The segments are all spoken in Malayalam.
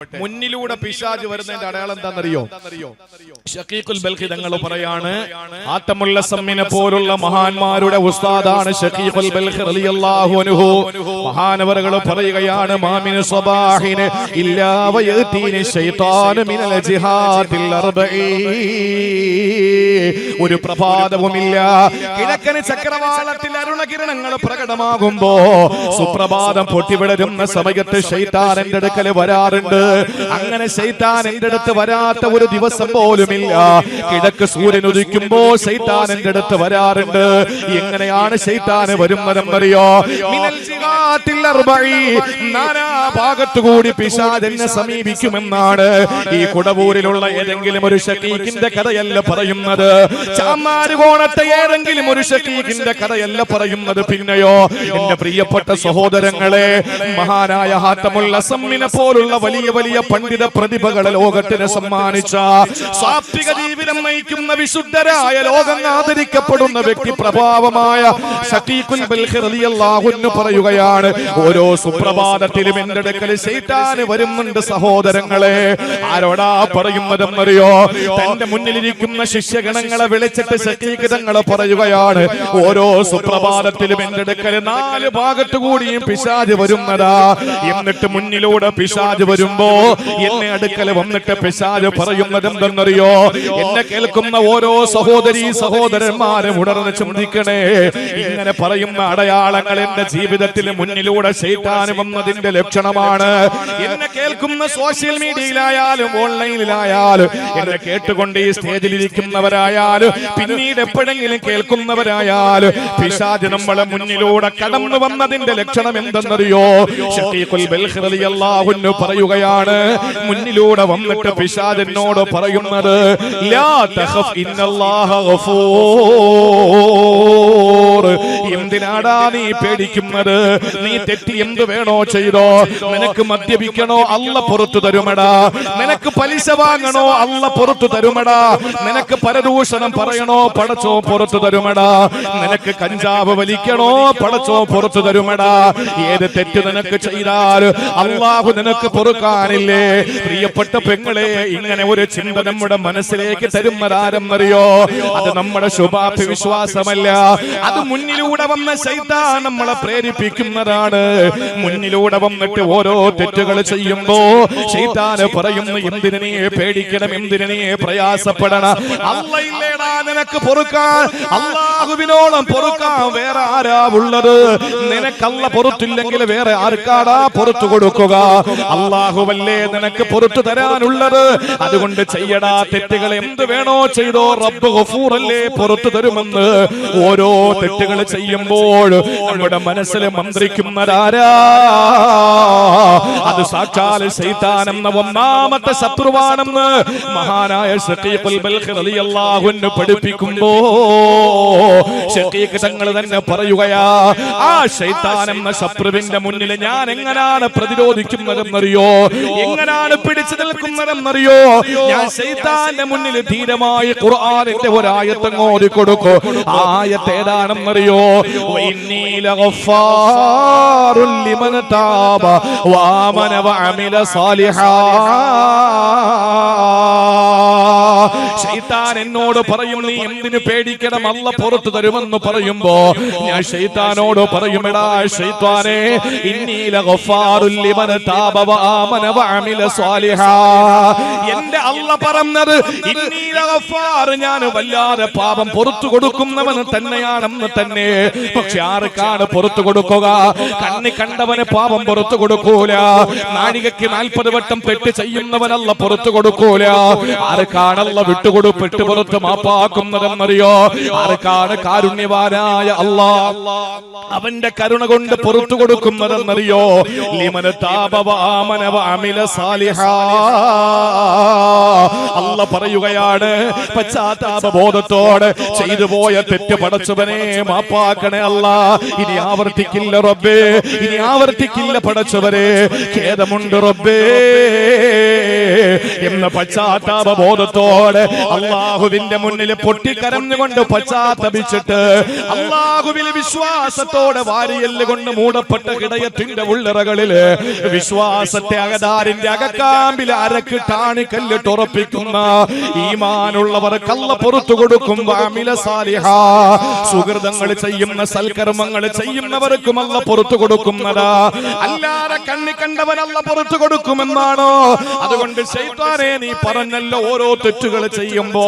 മുന്നിലൂടെ പിശാച് വരുന്നതിന്റെ അടയാളം എന്താണെന്നറിയോ? ഷഖീഖുൽ ബൽഖി തങ്ങൾ പറയാണ്, ആത്തമുൽ സമ്മിനെ പോലുള്ള മഹാന്മാരുടെ ഉസ്താദാണ് ഷഖീഖുൽ ബൽഖി റളിയല്ലാഹു അൻഹു. മഹാനവറുകൾ പറയുകയാണ്, മാമിൻ സ്വബാഹിന ഇല്ലാ വയതീനി ശൈത്താനു മിനൽ ജിഹാദിൽ അർബഈ. ഒരു പ്രഭാതവുമില്ല കിഴക്കൻ ചക്രവാളത്തിൽ അരുണകിരണങ്ങൾ പ്രകടമാകുമ്പോ സുപ്രഭാതം പൊട്ടിവിടരുന്ന സമയത്ത് ശൈത്താൻ എന്റെ അടുക്കൽ വരാറുണ്ട്. അങ്ങനെ ശൈത്താൻ എന്റെ അടുത്ത് വരാത്ത ഒരു ദിവസം പോലുമില്ല. കിഴക്ക് സൂര്യൻ ഉദിക്കുമ്പോ ശൈത്താൻ എന്റെ അടുത്ത് വരാറുണ്ട്. എങ്ങനെയാണ് ശൈത്താൻ വരുന്നതെന്നറിയോ? മിനൽ ജിഹാദിൽ അർബഈ, നാനാ ഭാഗത്തുകൂടി പിശാച് എന്നെ സമീപിക്കുമെന്നാണ്. ഈ കുടവൂരിലുള്ള ഏതെങ്കിലും ഒരു ഷഖീഖിന്റെ കഥയല്ല പറയുന്നത്, ചാമാരുകോണത്തെ ഏതെങ്കിലും ഒരു ഷഖീഖിന്റെ കഥയല്ല പറയുന്നത്. പിന്നെയോ എന്റെ പ്രിയപ്പെട്ട സഹോദരങ്ങളെ, മഹാനായ ഹാത്തമുൽ അസമ്മിനെ പോലുള്ള വലിയ വലിയ പണ്ഡിത പ്രതിഭകളെ ലോകത്തിന് സമ്മാനിച്ച, സാത്വിക ജീവിതം നയിക്കുന്ന വിശുദ്ധരായ, ലോകം ആദരിക്കപ്പെടുന്ന വ്യക്തി പ്രഭാവമായ ഷഖീഖുൽ ബൽഖി റളിയല്ലാഹു അൻഹു പറയുകയാണ്, ഓരോ സുപ്രഭാതത്തിലും എന്റെ അടുക്കൽ ശൈത്താൻ വരുന്നുണ്ട് സഹോദരങ്ങളെ. ആരോടാ പറയുന്നതെന്നറിയോ? തന്റെ മുന്നിലിരിക്കുന്ന ശിഷ്യഗണങ്ങളെ വിളിച്ചിട്ട് ഷഖീഖ് തങ്ങൾ പറയുകയാണ്, ഓരോ സുപ്രഭാതത്തിലും എന്റെ അടുക്കൽ 4 ഭാഗത്തു കൂടിയും പിശാച് വരുന്നതാ. എന്നിട്ട് മുന്നിലൂടെ പിശാച് വരുമ്പോ എന്നെ അടുക്കൽ വന്നിട്ട് പിശാച് പറയുന്നത് എന്തെന്നറിയോ? എന്നെ കേൾക്കുന്ന ഓരോ സഹോദരീ സഹോദരന്മാരും ഉണർന്ന് ചിന്തിക്കണേ. ഇങ്ങനെ പറയുന്ന അടയാളങ്ങൾ എന്റെ ജീവിതത്തിൽ മുന്നിലൂടെ ശൈത്താൻ വന്നതിന്റെ ലക്ഷണമാണ്. എന്നെ കേൾക്കുന്ന സോഷ്യൽ മീഡിയയിലായാലും ഓൺലൈനിലായാലും എന്നെ കേട്ടുകൊണ്ട് ഈ സ്റ്റേജിലിരിക്കുന്നവരായാലും പിന്നീട് എപ്പോഴെങ്കിലും കേൾക്കുന്നവരായാലും പിശാച് നമ്മളെ മുന്നിലൂടെ കടന്നു വന്നതിന്റെ ലക്ഷണം എന്തെന്നറിയോ? ഷഖീഖുൽ ബൽഖി റളിയല്ലാഹു അൻഹു പറയുകയാണ്, മുന്നിലൂടെ വന്നിട്ട് പിശാച് എന്നോട് പറയുന്നത്, ലാ തഖഫ് ഇന്നല്ലാഹ ഗഫൂർ. എന്തിനാടാ നീ പേടിക്കുന്നത്? നീ തെറ്റി എന്ത് വേണോ ചെയ്തോ. നിനക്ക് മദ്യപിക്കണോ? അല്ലാഹ് പുറത്തു തരുമടാ. നിനക്ക് പലിശ വാങ്ങണോ? അല്ലാഹ് പുറത്തു തരുമടാ. നിനക്ക് പരദൂഷണം പറയണോ? പടച്ചോ പുറത്തു തരുമടാ. നിനക്ക് കഞ്ചാവ് വലിക്കണോ? പടച്ചോ പുറത്തു തരുമടാ. ഏത് തെറ്റ് നിനക്ക് ചെയ്താൽ അല്ലാഹു നിനക്ക് പൊറുക്കാനില്ലേ? പ്രിയപ്പെട്ട പെങ്ങളെ, ഇങ്ങനെ ഒരു ചിന്ത നമ്മുടെ മനസ്സിലേക്ക് തരുന്നതാരെന്നറിയോ? അത് നമ്മുടെ ശുഭാപ്തി വിശ്വാസമല്ല, അത് മുന്നിലൂടെ വന്ന ശൈത്താൻ നമ്മളെ പ്രേരിപ്പിക്കുന്നതാണ്. മുന്നിലൂടെ വന്നിട്ട് ഓരോ തെറ്റുകൾ ചെയ്യുമ്പോ ശൈത്താൻ പറയുന്നു, എന്തിനു നീ പേടിക്കണം, എന്തിനു നീ പ്രയാസപ്പെടണം? അല്ലാഹുവിലേടാ നിനക്ക് പൊറുക്കാൻ. അല്ലാഹുവിനോളം പൊറുക്കാൻ വേറെ ആരാ ഉള്ളത്? നിനക്കല്ല പൊറുത്തില്ലെങ്കിൽ വേറെ ആർക്കാടാ പുറത്തു കൊടുക്കുക? അല്ലാഹുവല്ലേ നിനക്ക് പുറത്തു തരാനുള്ളത്. അതുകൊണ്ട് ചെയ്യടാ തെറ്റുകൾ, എന്ത് വേണോ ചെയ്തോ. റബ്ബ് ഗഫൂറല്ലേ, പുറത്തു തരുമെന്ന്. ഓരോ തെറ്റുകൾ ചെയ്യുമ്പോൾ നമ്മുടെ മനസ്സിൽ മന്ത്രിക്കുന്നതാരാ? അത് സാക്ഷാൽ ശൈത്താൻ എന്ന ഒന്നാമത്തെ ശത്രുവാണെന്ന് മഹാനായ ഷഖീഖുൽ ബൽഖി റളിയല്ലാഹു അൻഹു പഠിപ്പിക്കുമ്പോ ഷഖീഖ് തങ്ങൾ തന്നെ പറയുകയാ, ആ ശൈത്താൻ എന്ന ശത്രുവിന്റെ മുന്നിൽ ഞാൻ എങ്ങനെയാണ് പ്രതിരോധിക്കുന്നതെന്നറിയോ? എങ്ങനെയാണ് പിടിച്ചു നിൽക്കുന്നതെന്നറിയോ? ഞാൻ ശൈത്താന്റെ മുന്നിൽ ധീരമായി ഖുർആനിന്റെ ഒരായത്ത് ഓതി കൊടുക്കും. ആയത്ത് ഏതാണെന്നറിയോ? വഇന്നീ ലഗഫാറുൽ ലിമൻ താബ വആമന വഅമില സാലിഹാ. ശൈത്താൻ എന്നോട് പറയും, നീ എന്തിനു പേടിക്കണം, അല്ലാഹ് പുറത്തു തരുമെന്ന് പറയുമ്പോ ഞാൻ ശൈത്താനോട് പറയുമെടാ ശൈത്താനേ, ഇന്നീ ലഗഫാറുൽ ലിമൻ താബ വആമന വഅമില സാലിഹാ. എന്റെ അല്ലാഹ് പറഞ്ഞത് ഇന്നീ ലഗഫാർ, ഞാൻ വല്ലാതെ പാപം പുറത്തു കൊടുക്കുന്നവൻ തന്നെയാണെന്ന് തന്നെ. പക്ഷെ ആർക്കാണ് പുറത്തു കൊടുക്കുക? കണ്ണി കണ്ടവന് പാപം പുറത്തു കൊടുക്കൂല. നാഴികയ്ക്ക് 40 വട്ടം തെറ്റ് ചെയ്യുന്നവനല്ല പുറത്തു കൊടുക്കൂല. ആർക്കാണല്ല വിട്ടുകൊടുപ്പിട്ട് പുറത്ത് മാപ്പാക്കുന്നതെന്നറിയോ? ആർക്കാണ് കാരുണ്യവാനായ അല്ലാഹ് അവന്റെ കരുണ കൊണ്ട് പുറത്തു കൊടുക്കുന്നതെന്നറിയോ? ലിമൻ താബ വആമന വഅമില സാലിഹാ. അല്ലാഹ് പറയുകയാണ്, പശ്ചാത്താപ ബോധത്തോടെ ചെയ്തു പോയ തെറ്റ് പടച്ചവനെ മാപ്പാക്കണേ അല്ലാഹ്. ഇനി ആവർത്തിക്കില്ല റബ്ബേ, ഇനി ആവർത്തിക്കില്ല പടച്ചവരെ. ഖേദമുണ്ട് റബ്ബേ, എന്ന് പശ്ചാത്താപ ബോധത്തോടെ അള്ളാഹുവിന്റെ മുന്നിൽ പൊട്ടിക്കരഞ്ഞുകൊണ്ട് പശ്ചാത്തപിച്ചിട്ട് അള്ളാഹുവിൽ വിശ്വാസത്തോടെ വാരിയല്ല് കൊണ്ട് മൂടപ്പെട്ട ഹൃദയത്തിന്റെ ഉള്ളറകളില് വിശ്വാസത്തെ അകതാരിന്റെ അകക്കാമ്പിൽ അരക്കിട്ടാണിക്കല്ലിട്ട് ഉറപ്പിക്കുന്ന ഈമാനുള്ളവർക്ക് അല്ലാഹു പുറത്തു കൊടുക്കും. അമില സാലിഹ, സുഹൃതങ്ങൾ ചെയ്യുന്ന സൽക്കർമ്മങ്ങൾ ചെയ്യുന്നവർക്കും അല്ലാഹു പുറത്തു കൊടുക്കുന്നതാ. അല്ലാതെ കണ്ണി കണ്ടവൻ അല്ലാഹു പുറത്തു കൊടുക്കുമെന്നാണോ? അതുകൊണ്ട് ശൈത്താനെ, നീ പറഞ്ഞല്ലോ ഓരോ തെറ്റുകൾ ചെയ്യുമ്പോ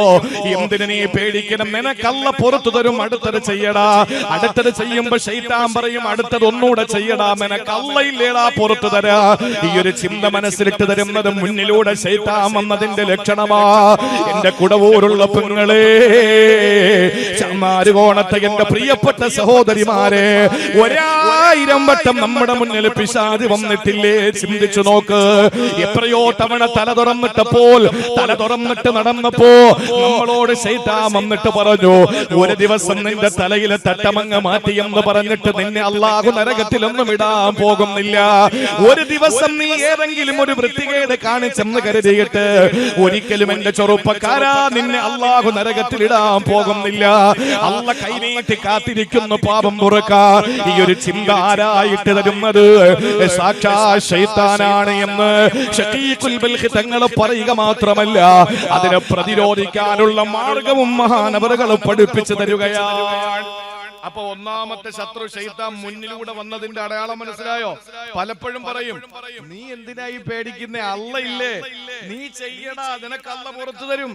എന്തിനു നീ പേടിക്കണം? നിനക്ക് അല്ലാഹു പുറത്തു തരും. അടുത്തത് ചെയ്യടാ. അടുത്തത് ചെയ്യുമ്പോ ശൈത്താൻ പറയും അടുത്തത് ഒന്നുകൂടെ ചെയ്യടാ. നിനക്ക് അല്ലാഹു ഇല്ലേടാ പുറത്തു തരാ. ഈ ഒരു ചിന്ത മനസ്സിലിട്ട് തരുന്നത് മുന്നിലൂടെ ശൈത്താൻ വന്നതിന്റെ ലക്ഷണമാ. എന്റെ കുടവൂരുള്ള പെങ്ങളെ, ചമ്മാരുകോണത്തെ എന്റെ പ്രിയപ്പെട്ട സഹോദരിമാരെ, 1000 വട്ടം നമ്മുടെ മുന്നിൽ പിശാച് വന്നിട്ടില്ലേ? ചിന്തിച്ചു നോക്ക്. എത്രയോ തവണ തല തുറന്നിട്ട് നടന്നപ്പോ നമ്മളോട് ശൈത്താൻ വന്നിട്ട് പറഞ്ഞു, ഒരു ദിവസം നിന്റെ തലയിലെ തട്ടമങ്ങ് മാറ്റിയെന്ന് പറഞ്ഞിട്ട് നിന്നെ അല്ലാഹു നരകത്തിലൊന്നും ഇടാൻ പോകുന്നില്ല. ഒരു ദിവസം നീ ഏതെങ്കിലും ഒരു വൃത്തികേട് കാണിച്ചെന്ന് കരുതിയിട്ട് ഒരിക്കലും എന്റെ ചെറുപ്പക്കാരാ നിന്നെ അല്ലാഹു നരകത്തിൽ ഇടാൻ പോകുന്നില്ല. അല്ലാഹു കൈനീട്ടി കാത്തിരിക്കുന്നു പാപം പൊറുക്കാൻ. ഈ ഒരു ചിന്ത ആരായിട്ട് തരുന്നത്? സാക്ഷാ ശൈത്താനാണ് എന്ന് ശഖീഖുൽ ബൽഖ് തങ്ങൾ പറയുക മാത്രമല്ല, അതിനെ പ്രതിരോധിക്കാനുള്ള മാർഗവും മഹാനവറുകൾ പഠിപ്പിച്ചു തരികയാണ്. അപ്പൊ ഒന്നാമത്തെ ശത്രു ശൈത്താൻ മുന്നിലൂടെ വന്നതിന്റെ അടയാളം മനസ്സിലായോ? പലപ്പോഴും പറയും, നീ എന്തിനായി പേടിക്കുന്നേ? അല്ലാഹു ഇല്ലേ, നീ ചെയ്യടാ, നിനക്ക് അല്ലാഹു പുറത്തു തരും.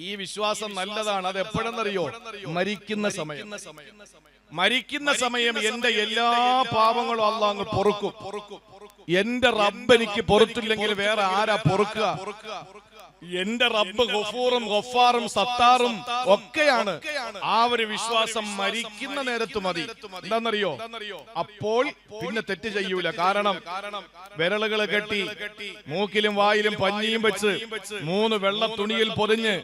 ഈ വിശ്വാസം നല്ലതാണ്. അത് എപ്പോഴെന്നറിയോ? മരിക്കുന്ന സമയം എന്റെ എല്ലാ പാപങ്ങളും അല്ലാഹു അങ്ങ് പൊറുക്കും. എന്റെ റബ്ബ് എനിക്ക് പൊറുത്തില്ലെങ്കിൽ വേറെ ആരാ പൊറുക്കുക? എന്റെ റബ്ബ് ഗഫൂറും ഗഫാറും സത്താറും ഒക്കെയാണ്. ആ ഒരു വിശ്വാസം മരിക്കുന്ന നേരത്ത് മതി. എന്താണെന്നറിയോ? അപ്പോൾ പിന്നെ തെറ്റ് ചെയ്യൂല. കാരണം വിരലുകളെ കെട്ടി മൂക്കിലും വായിലും പഞ്ഞിയും വെച്ച് 3 വെള്ള തുണിയിൽ പൊതിഞ്ഞ്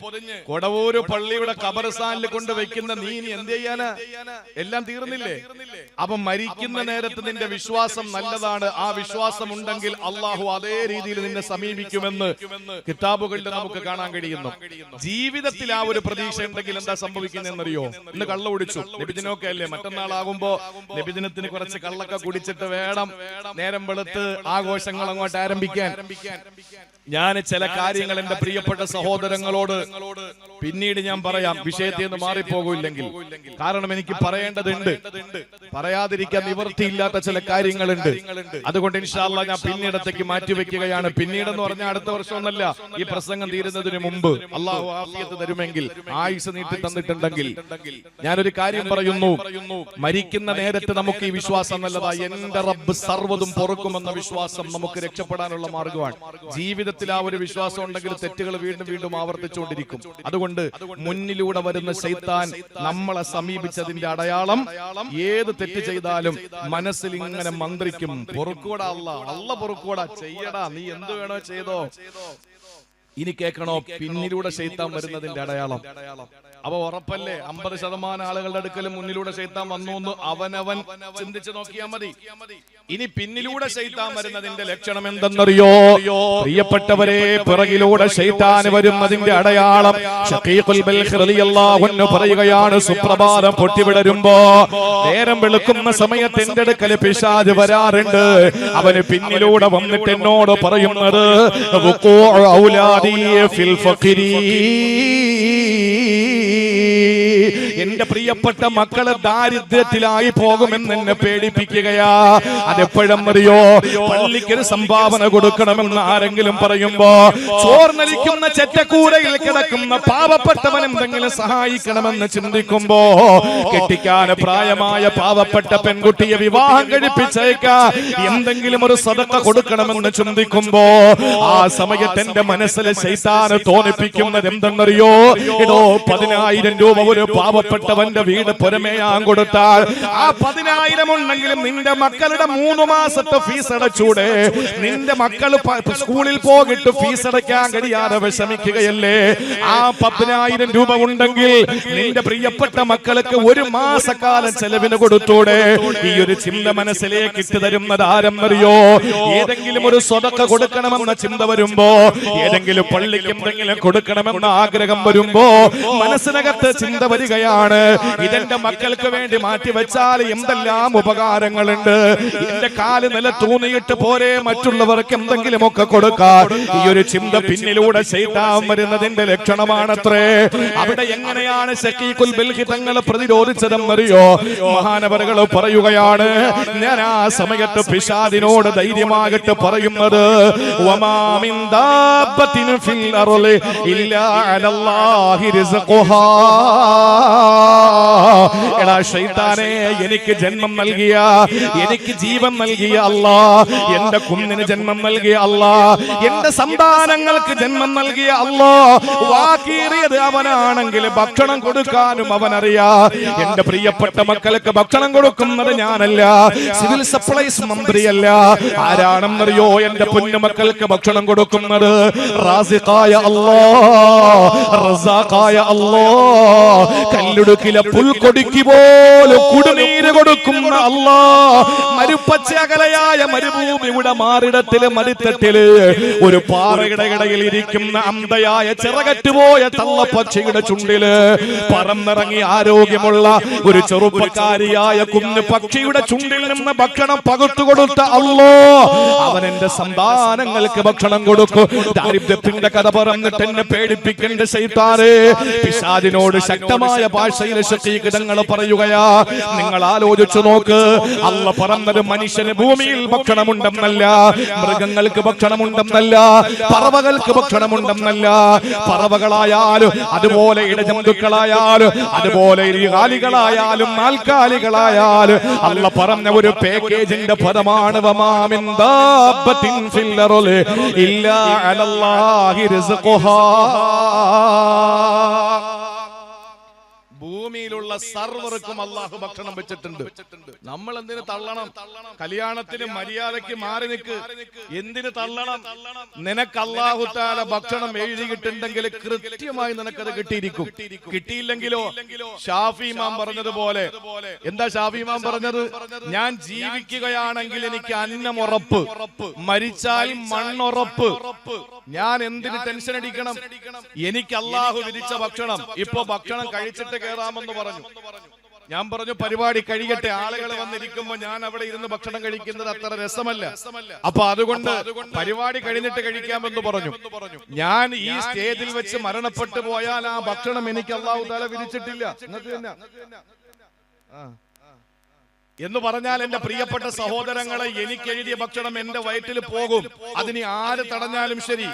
കൊടവൂര് പള്ളിയുടെ ഖബർസ്ഥാനിൽ കൊണ്ട് വെക്കുന്ന നീ എന്ത് ചെയ്യാനാ? എല്ലാം തീർന്നില്ലേ? അപ്പൊ മരിക്കുന്ന നേരത്ത് നിന്റെ വിശ്വാസം നല്ലതാണ്. ആ വിശ്വാസം ഉണ്ടെങ്കിൽ അള്ളാഹു അതേ രീതിയിൽ നിന്നെ സമീപിക്കുമെന്ന് കിതാബുകളിൽ നമുക്ക് കാണാൻ കഴിയുന്നു. ജീവിതത്തിൽ ആ ഒരു പ്രതീക്ഷ ഉണ്ടെങ്കിൽ എന്താ സംഭവിക്കുന്നതെന്നറിയോ? ഇന്ന് കള്ള കുടിച്ചു, നബിദിനമൊക്കെ അല്ലേ, മറ്റന്നാളാകുമ്പോ നബിദിനത്തിന് കുറച്ച് കള്ളൊക്കെ കുടിച്ചിട്ട് വേണം നേരം വെളുത്ത് ആഘോഷങ്ങൾ അങ്ങോട്ട് ആരംഭിക്കാൻ. ഞാൻ ചില കാര്യങ്ങൾ എന്റെ പ്രിയപ്പെട്ട സഹോദരങ്ങളോട് പിന്നീട് ഞാൻ പറയാം, വിഷയത്തിൽ നിന്ന് മാറിപ്പോകില്ലെങ്കിൽ. കാരണം എനിക്ക് പറയേണ്ടതുണ്ട്, പറയാതിരിക്കാൻ നിവൃത്തിയില്ലാത്ത ചില കാര്യങ്ങളുണ്ട്. അതുകൊണ്ട് ഇൻഷാ അല്ലാഹ് ഞാൻ പിന്നീടത്തേക്ക് മാറ്റിവെക്കുകയാണ്. പിന്നീടെന്ന് പറഞ്ഞാൽ അടുത്ത വർഷമൊന്നല്ല, ഈ പ്രസംഗം തീരുന്നതിന് മുമ്പ് അല്ലാഹു ആഫിയത്ത് തരുമെങ്കിൽ, ആയുസ് നീട്ടി തന്നിട്ടുണ്ടെങ്കിൽ. ഞാനൊരു കാര്യം പറയുന്നു, മരിക്കുന്ന നേരത്ത് നമുക്ക് ഈ വിശ്വാസം നല്ലതാ. എന്റെ റബ്ബ് സർവ്വതും പൊറുക്കുമെന്ന വിശ്വാസം നമുക്ക് രക്ഷപ്പെടാനുള്ള മാർഗമാണ്. ജീവിതത്തിൽ ആ ഒരു വിശ്വാസം ഉണ്ടെങ്കിൽ തെറ്റുകൾ വീണ്ടും വീണ്ടും ആവർത്തിച്ചുകൊണ്ടിരിക്കും. അതുകൊണ്ട് മുന്നിലൂടെ വരുന്ന ശൈത്താൻ നമ്മളെ സമീപിച്ചതിന്റെ അടയാളം, ഏത് തെറ്റ് ചെയ്താലും മനസ്സിൽ ഇങ്ങനെ മന്ത്രിക്കും, പൊറുക്കൂടാ അല്ലാഹ് പൊറുക്കൂടാ, ചെയ്യടാ, നീ എന്ത് വേണോ ചെയ്തോ. ഇനി കേൾക്കണോ പിന്നിലൂടെ ശൈത്താൻ വരുന്നതിന്റെ അടയാളം? അപ്പൊ ഉറപ്പല്ലേ 50% ആളുകളുടെ അടുക്കലും മുന്നിലൂടെ ശൈത്താൻ വന്നു എന്ന് അവനവൻ ചിന്തിച്ചു നോക്കിയാൽ മതി. ഇനി പിന്നിലൂടെ ശൈത്താൻ വരുന്നതിന്റെ ലക്ഷണം എന്തെന്നറിയോ? പ്രിയപ്പെട്ടവരെ, പിറകിലൂടെ ശൈത്താൻ വരുന്നതിന്റെ അടയാളം ശഖീഖുൽ ബൽഖ് റളിയല്ലാഹു അൻഹു പറയുകയാണ്, സുപ്രഭാതം പൊട്ടിവിടരുമ്പോ നേരം വെളുക്കുന്ന സമയത്ത് എന്റെ അടുക്കൽ പിശാച് വരാറുണ്ട്. അവന് പിന്നിലൂടെ വന്നിട്ട് എന്നോട് പറയുന്നത്, വുഖൂഉ ഔലാദി ഫിൽ ഫഖരി, എന്റെ പ്രിയപ്പെട്ട മക്കള് ദാരിദ്ര്യത്തിലായി പോകുമെന്ന് എന്നെ പേടിപ്പിക്കുകയാ. അതെപ്പോഴെന്നറിയോ? പള്ളിക്കൊരു സംഭാവന കൊടുക്കണമെന്ന് ആരെങ്കിലും പറയുമ്പോ, ചോർന്നലിക്കുന്ന ചെറ്റക്കൂരയിൽ കിടക്കുന്ന പാവപ്പെട്ടവൻ എന്തെങ്കിലും സഹായിക്കണമെന്ന് ചിന്തിക്കുമ്പോ, കെട്ടിക്കാൻ പ്രായമായ പാവപ്പെട്ട പെൺകുട്ടിയെ വിവാഹം കഴിപ്പിച്ചേക്കാ എന്തെങ്കിലും ഒരു സദഖ കൊടുക്കണമെന്ന് ചിന്തിക്കുമ്പോ, ആ സമയത്ത് എന്റെ മനസ്സിലെ ശൈത്താന് തോന്നിപ്പിക്കുന്നത് എന്തെന്നറിയോ? ഇതോ 10,000 രൂപ ഒരു പാവപ്പെട്ട പാവപ്പെട്ടവന്റെ വീട് പുറമേയാൻ കൊടുത്താൽ ആ 10,000 ഉണ്ടെങ്കിലും നിന്റെ മക്കളുടെ 3 മാസത്തെ ഫീസ് അടച്ചൂടെ? നിന്റെ മക്കൾ സ്കൂളിൽ പോയിട്ട് ഫീസ് അടയ്ക്കാൻ കഴിയാതെ വിഷമിക്കുകയല്ലേ? ആ 10,000 രൂപ ഉണ്ടെങ്കിൽ നിന്റെ പ്രിയപ്പെട്ട മക്കൾക്ക് 1 മാസക്കാലം ചെലവിന് കൊടുത്തൂടെ? ഈ ഒരു ചിന്ത മനസ്സിലേക്ക് ഇട്ട് തരുന്നത് ആരെന്നറിയോ? ഏതെങ്കിലും ഒരു സ്വതക്ക കൊടുക്കണമെന്ന ചിന്ത വരുമ്പോ, ഏതെങ്കിലും പള്ളിക്ക് എന്തെങ്കിലും കൊടുക്കണമെന്ന ആഗ്രഹം വരുമ്പോ മനസ്സിനകത്ത് ചിന്ത വരികയാണ്, ഇതെന്റെ മക്കൾക്ക് വേണ്ടി മാറ്റിവെച്ചാൽ എന്തെല്ലാം ഉപകാരങ്ങളുണ്ട്. എന്റെ കാല് നില തൂന്നിയിട്ട് പോരെ മറ്റുള്ളവർക്ക് എന്തെങ്കിലുമൊക്കെ കൊടുക്കാൻ. ഈ ഒരു ചിന്ത പിന്നിലൂടെ ശൈത്താൻ വരുന്നതിന്റെ ലക്ഷണമാണത്രേ. അവിടെ എങ്ങനെയാണ് ശഖീഖുൽ ബൽഖി തങ്ങൾ പ്രതിരോധിച്ചതെന്നറിയോ? മഹാനവറുകൾ പറയുകയാണ്, ഞാൻ ആ സമയത്ത് പിശാചിനോട് ധൈര്യമായിട്ട് പറയുന്നത്, വമാ മിൻ ദാബത്തിൻ ഫിൽ അർളി ഇല്ലാ അലല്ലാഹി റിസ്ഖുഹാ. എടാ ശൈത്താനേ, എനിക്ക് ജന്മം നൽകിയ, എനിക്ക് ജീവൻ നൽകിയ അല്ലാഹ്, എന്റെ കുഞ്ഞിന് ജന്മം നൽകിയ അല്ലാഹ്, എന്റെ സന്താനങ്ങൾക്ക് ജന്മം നൽകിയ അല്ലാഹ്, വാക്കീറിയത് അവനാണെങ്കിൽ ഭക്ഷണം കൊടുക്കാനും അവനറിയാ. എന്റെ പ്രിയപ്പെട്ട മക്കൾക്ക് ഭക്ഷണം കൊടുക്കുന്നത് ഞാനല്ല, സിവിൽ സപ്ലൈസ് മന്ത്രിയല്ല. ആരാണെന്നറിയോ എന്റെ പൊന്നുമക്കൾക്ക് ഭക്ഷണം കൊടുക്കുന്നത്? റാസിഖായ അല്ലാഹ്, റസാഖായ അല്ലാഹ്, കല്ലുടുക്കിലെ പുൽക്കൊടിക്ക് പോലും കുടിനീര് കൊടുക്കുന്ന അല്ലാഹ്, മരുപ്പച്ചകലയായ മരുഭൂമിയുടെ മാറിടത്തില് മടിത്തട്ടില് ഒരു പാറയുടെ ഇടയിൽ ഇരിക്കുന്ന അന്ധയായ ചിറകറ്റുപോയ തള്ളപ്പക്ഷിയുടെ ചുണ്ടില് പറന്നിറങ്ങി ആരോഗ്യമുള്ള ഒരു ചെറുപ്പക്കാരിയായ കുഞ്ഞു പക്ഷിയുടെ ചുണ്ടിൽ നിന്ന് ഭക്ഷണം പകുത്തു കൊടുത്ത അല്ലാഹ്, അവൻ എന്റെ സന്താനങ്ങൾക്ക് ഭക്ഷണം കൊടുക്കും. ദാരിദ്ര്യത്തിന്റെ കഥ പറഞ്ഞിട്ട് എന്നെ പേടിപ്പിക്കേണ്ട ശൈത്താനേ. പിശാചിനോട് ശക്തമായ ഭാഷയിൽ ശഖീഖ് തങ്ങൾ പറയുകയാ, നിങ്ങൾ ആലോചിച്ചു നോക്ക്. അല്ലാഹ് പറഞ്ഞത് മനുഷ്യന് ഭൂമിയിൽ ഭക്ഷണമുണ്ടെന്നല്ല, മൃഗങ്ങൾക്ക് ഭക്ഷണമുണ്ടെന്നല്ല, പറവകൾക്ക് ഭക്ഷണമുണ്ടെന്നല്ല. പറവകളായാലും അതുപോലെ ഇടജന്തുക്കളായാലും അതുപോലെ ഇരുകാലികളായാലും നാൽക്കാലികളായാലും അല്ലാഹ് പറഞ്ഞ ഒരു പാക്കേജിന്റെ പദമാണ് വമാ മിൻ ദാബത്തിൻ ഫിൽ അർളി ഇല്ലാ അലല്ലാഹി റിസ്ഖുഹാ. ഭൂമിയിലുള്ള സർവർക്കും അല്ലാഹു ഭക്ഷണം വെച്ചിട്ടുണ്ട്. നമ്മൾ എന്തിനു തള്ളണം? കല്യാണത്തിന് മര്യാദയ്ക്ക് മാറി നിൽക്ക്. എന്തിനു തള്ളണം? നിനക്ക് അല്ലാഹു തആല ഭക്ഷണം എഴുതിയിട്ടുണ്ടെങ്കിൽ കൃത്യമായി നിനക്കത് കിട്ടിയിരിക്കും. കിട്ടിയില്ലെങ്കിലോ? ഷാഫി ഇമാം പറഞ്ഞതുപോലെ, എന്താ ഷാഫി ഇമാം പറഞ്ഞത്? ഞാൻ ജീവിക്കുകയാണെങ്കിൽ എനിക്ക് അന്നമുറപ്പ്, മരിച്ചാൽ മണ്ണുറപ്പ്. ഞാൻ എന്തിന് ടെൻഷൻ അടിക്കണം? എനിക്ക് അല്ലാഹു വിധിച്ച ഭക്ഷണം. ഇപ്പൊ ഭക്ഷണം കഴിച്ചിട്ട് കേറാമെന്ന് പറഞ്ഞു. ഞാൻ പറഞ്ഞു പരിപാടി കഴിയട്ടെ, ആളുകൾ വന്നിരിക്കുമ്പോ ഞാൻ അവിടെ ഇരുന്ന് ഭക്ഷണം കഴിക്കുന്നത് അത്ര രസമല്ല. അപ്പൊ അതുകൊണ്ട് പരിപാടി കഴിഞ്ഞിട്ട് കഴിക്കാമെന്ന് പറഞ്ഞു. ഞാൻ ഈ സ്റ്റേജിൽ വെച്ച് മരണപ്പെട്ടു പോയാൽ ആ ഭക്ഷണം എനിക്ക് അല്ലാഹു തആല വിധിച്ചിട്ടില്ല. എന്ന് പറഞ്ഞാൽ എന്റെ പ്രിയപ്പെട്ട സഹോദരങ്ങളെ, എനിക്ക് എഴുതിയ ഭക്ഷണം എന്റെ വയറ്റിൽ പോകും. അതിന് ആര് തടഞ്ഞാലും ശരി,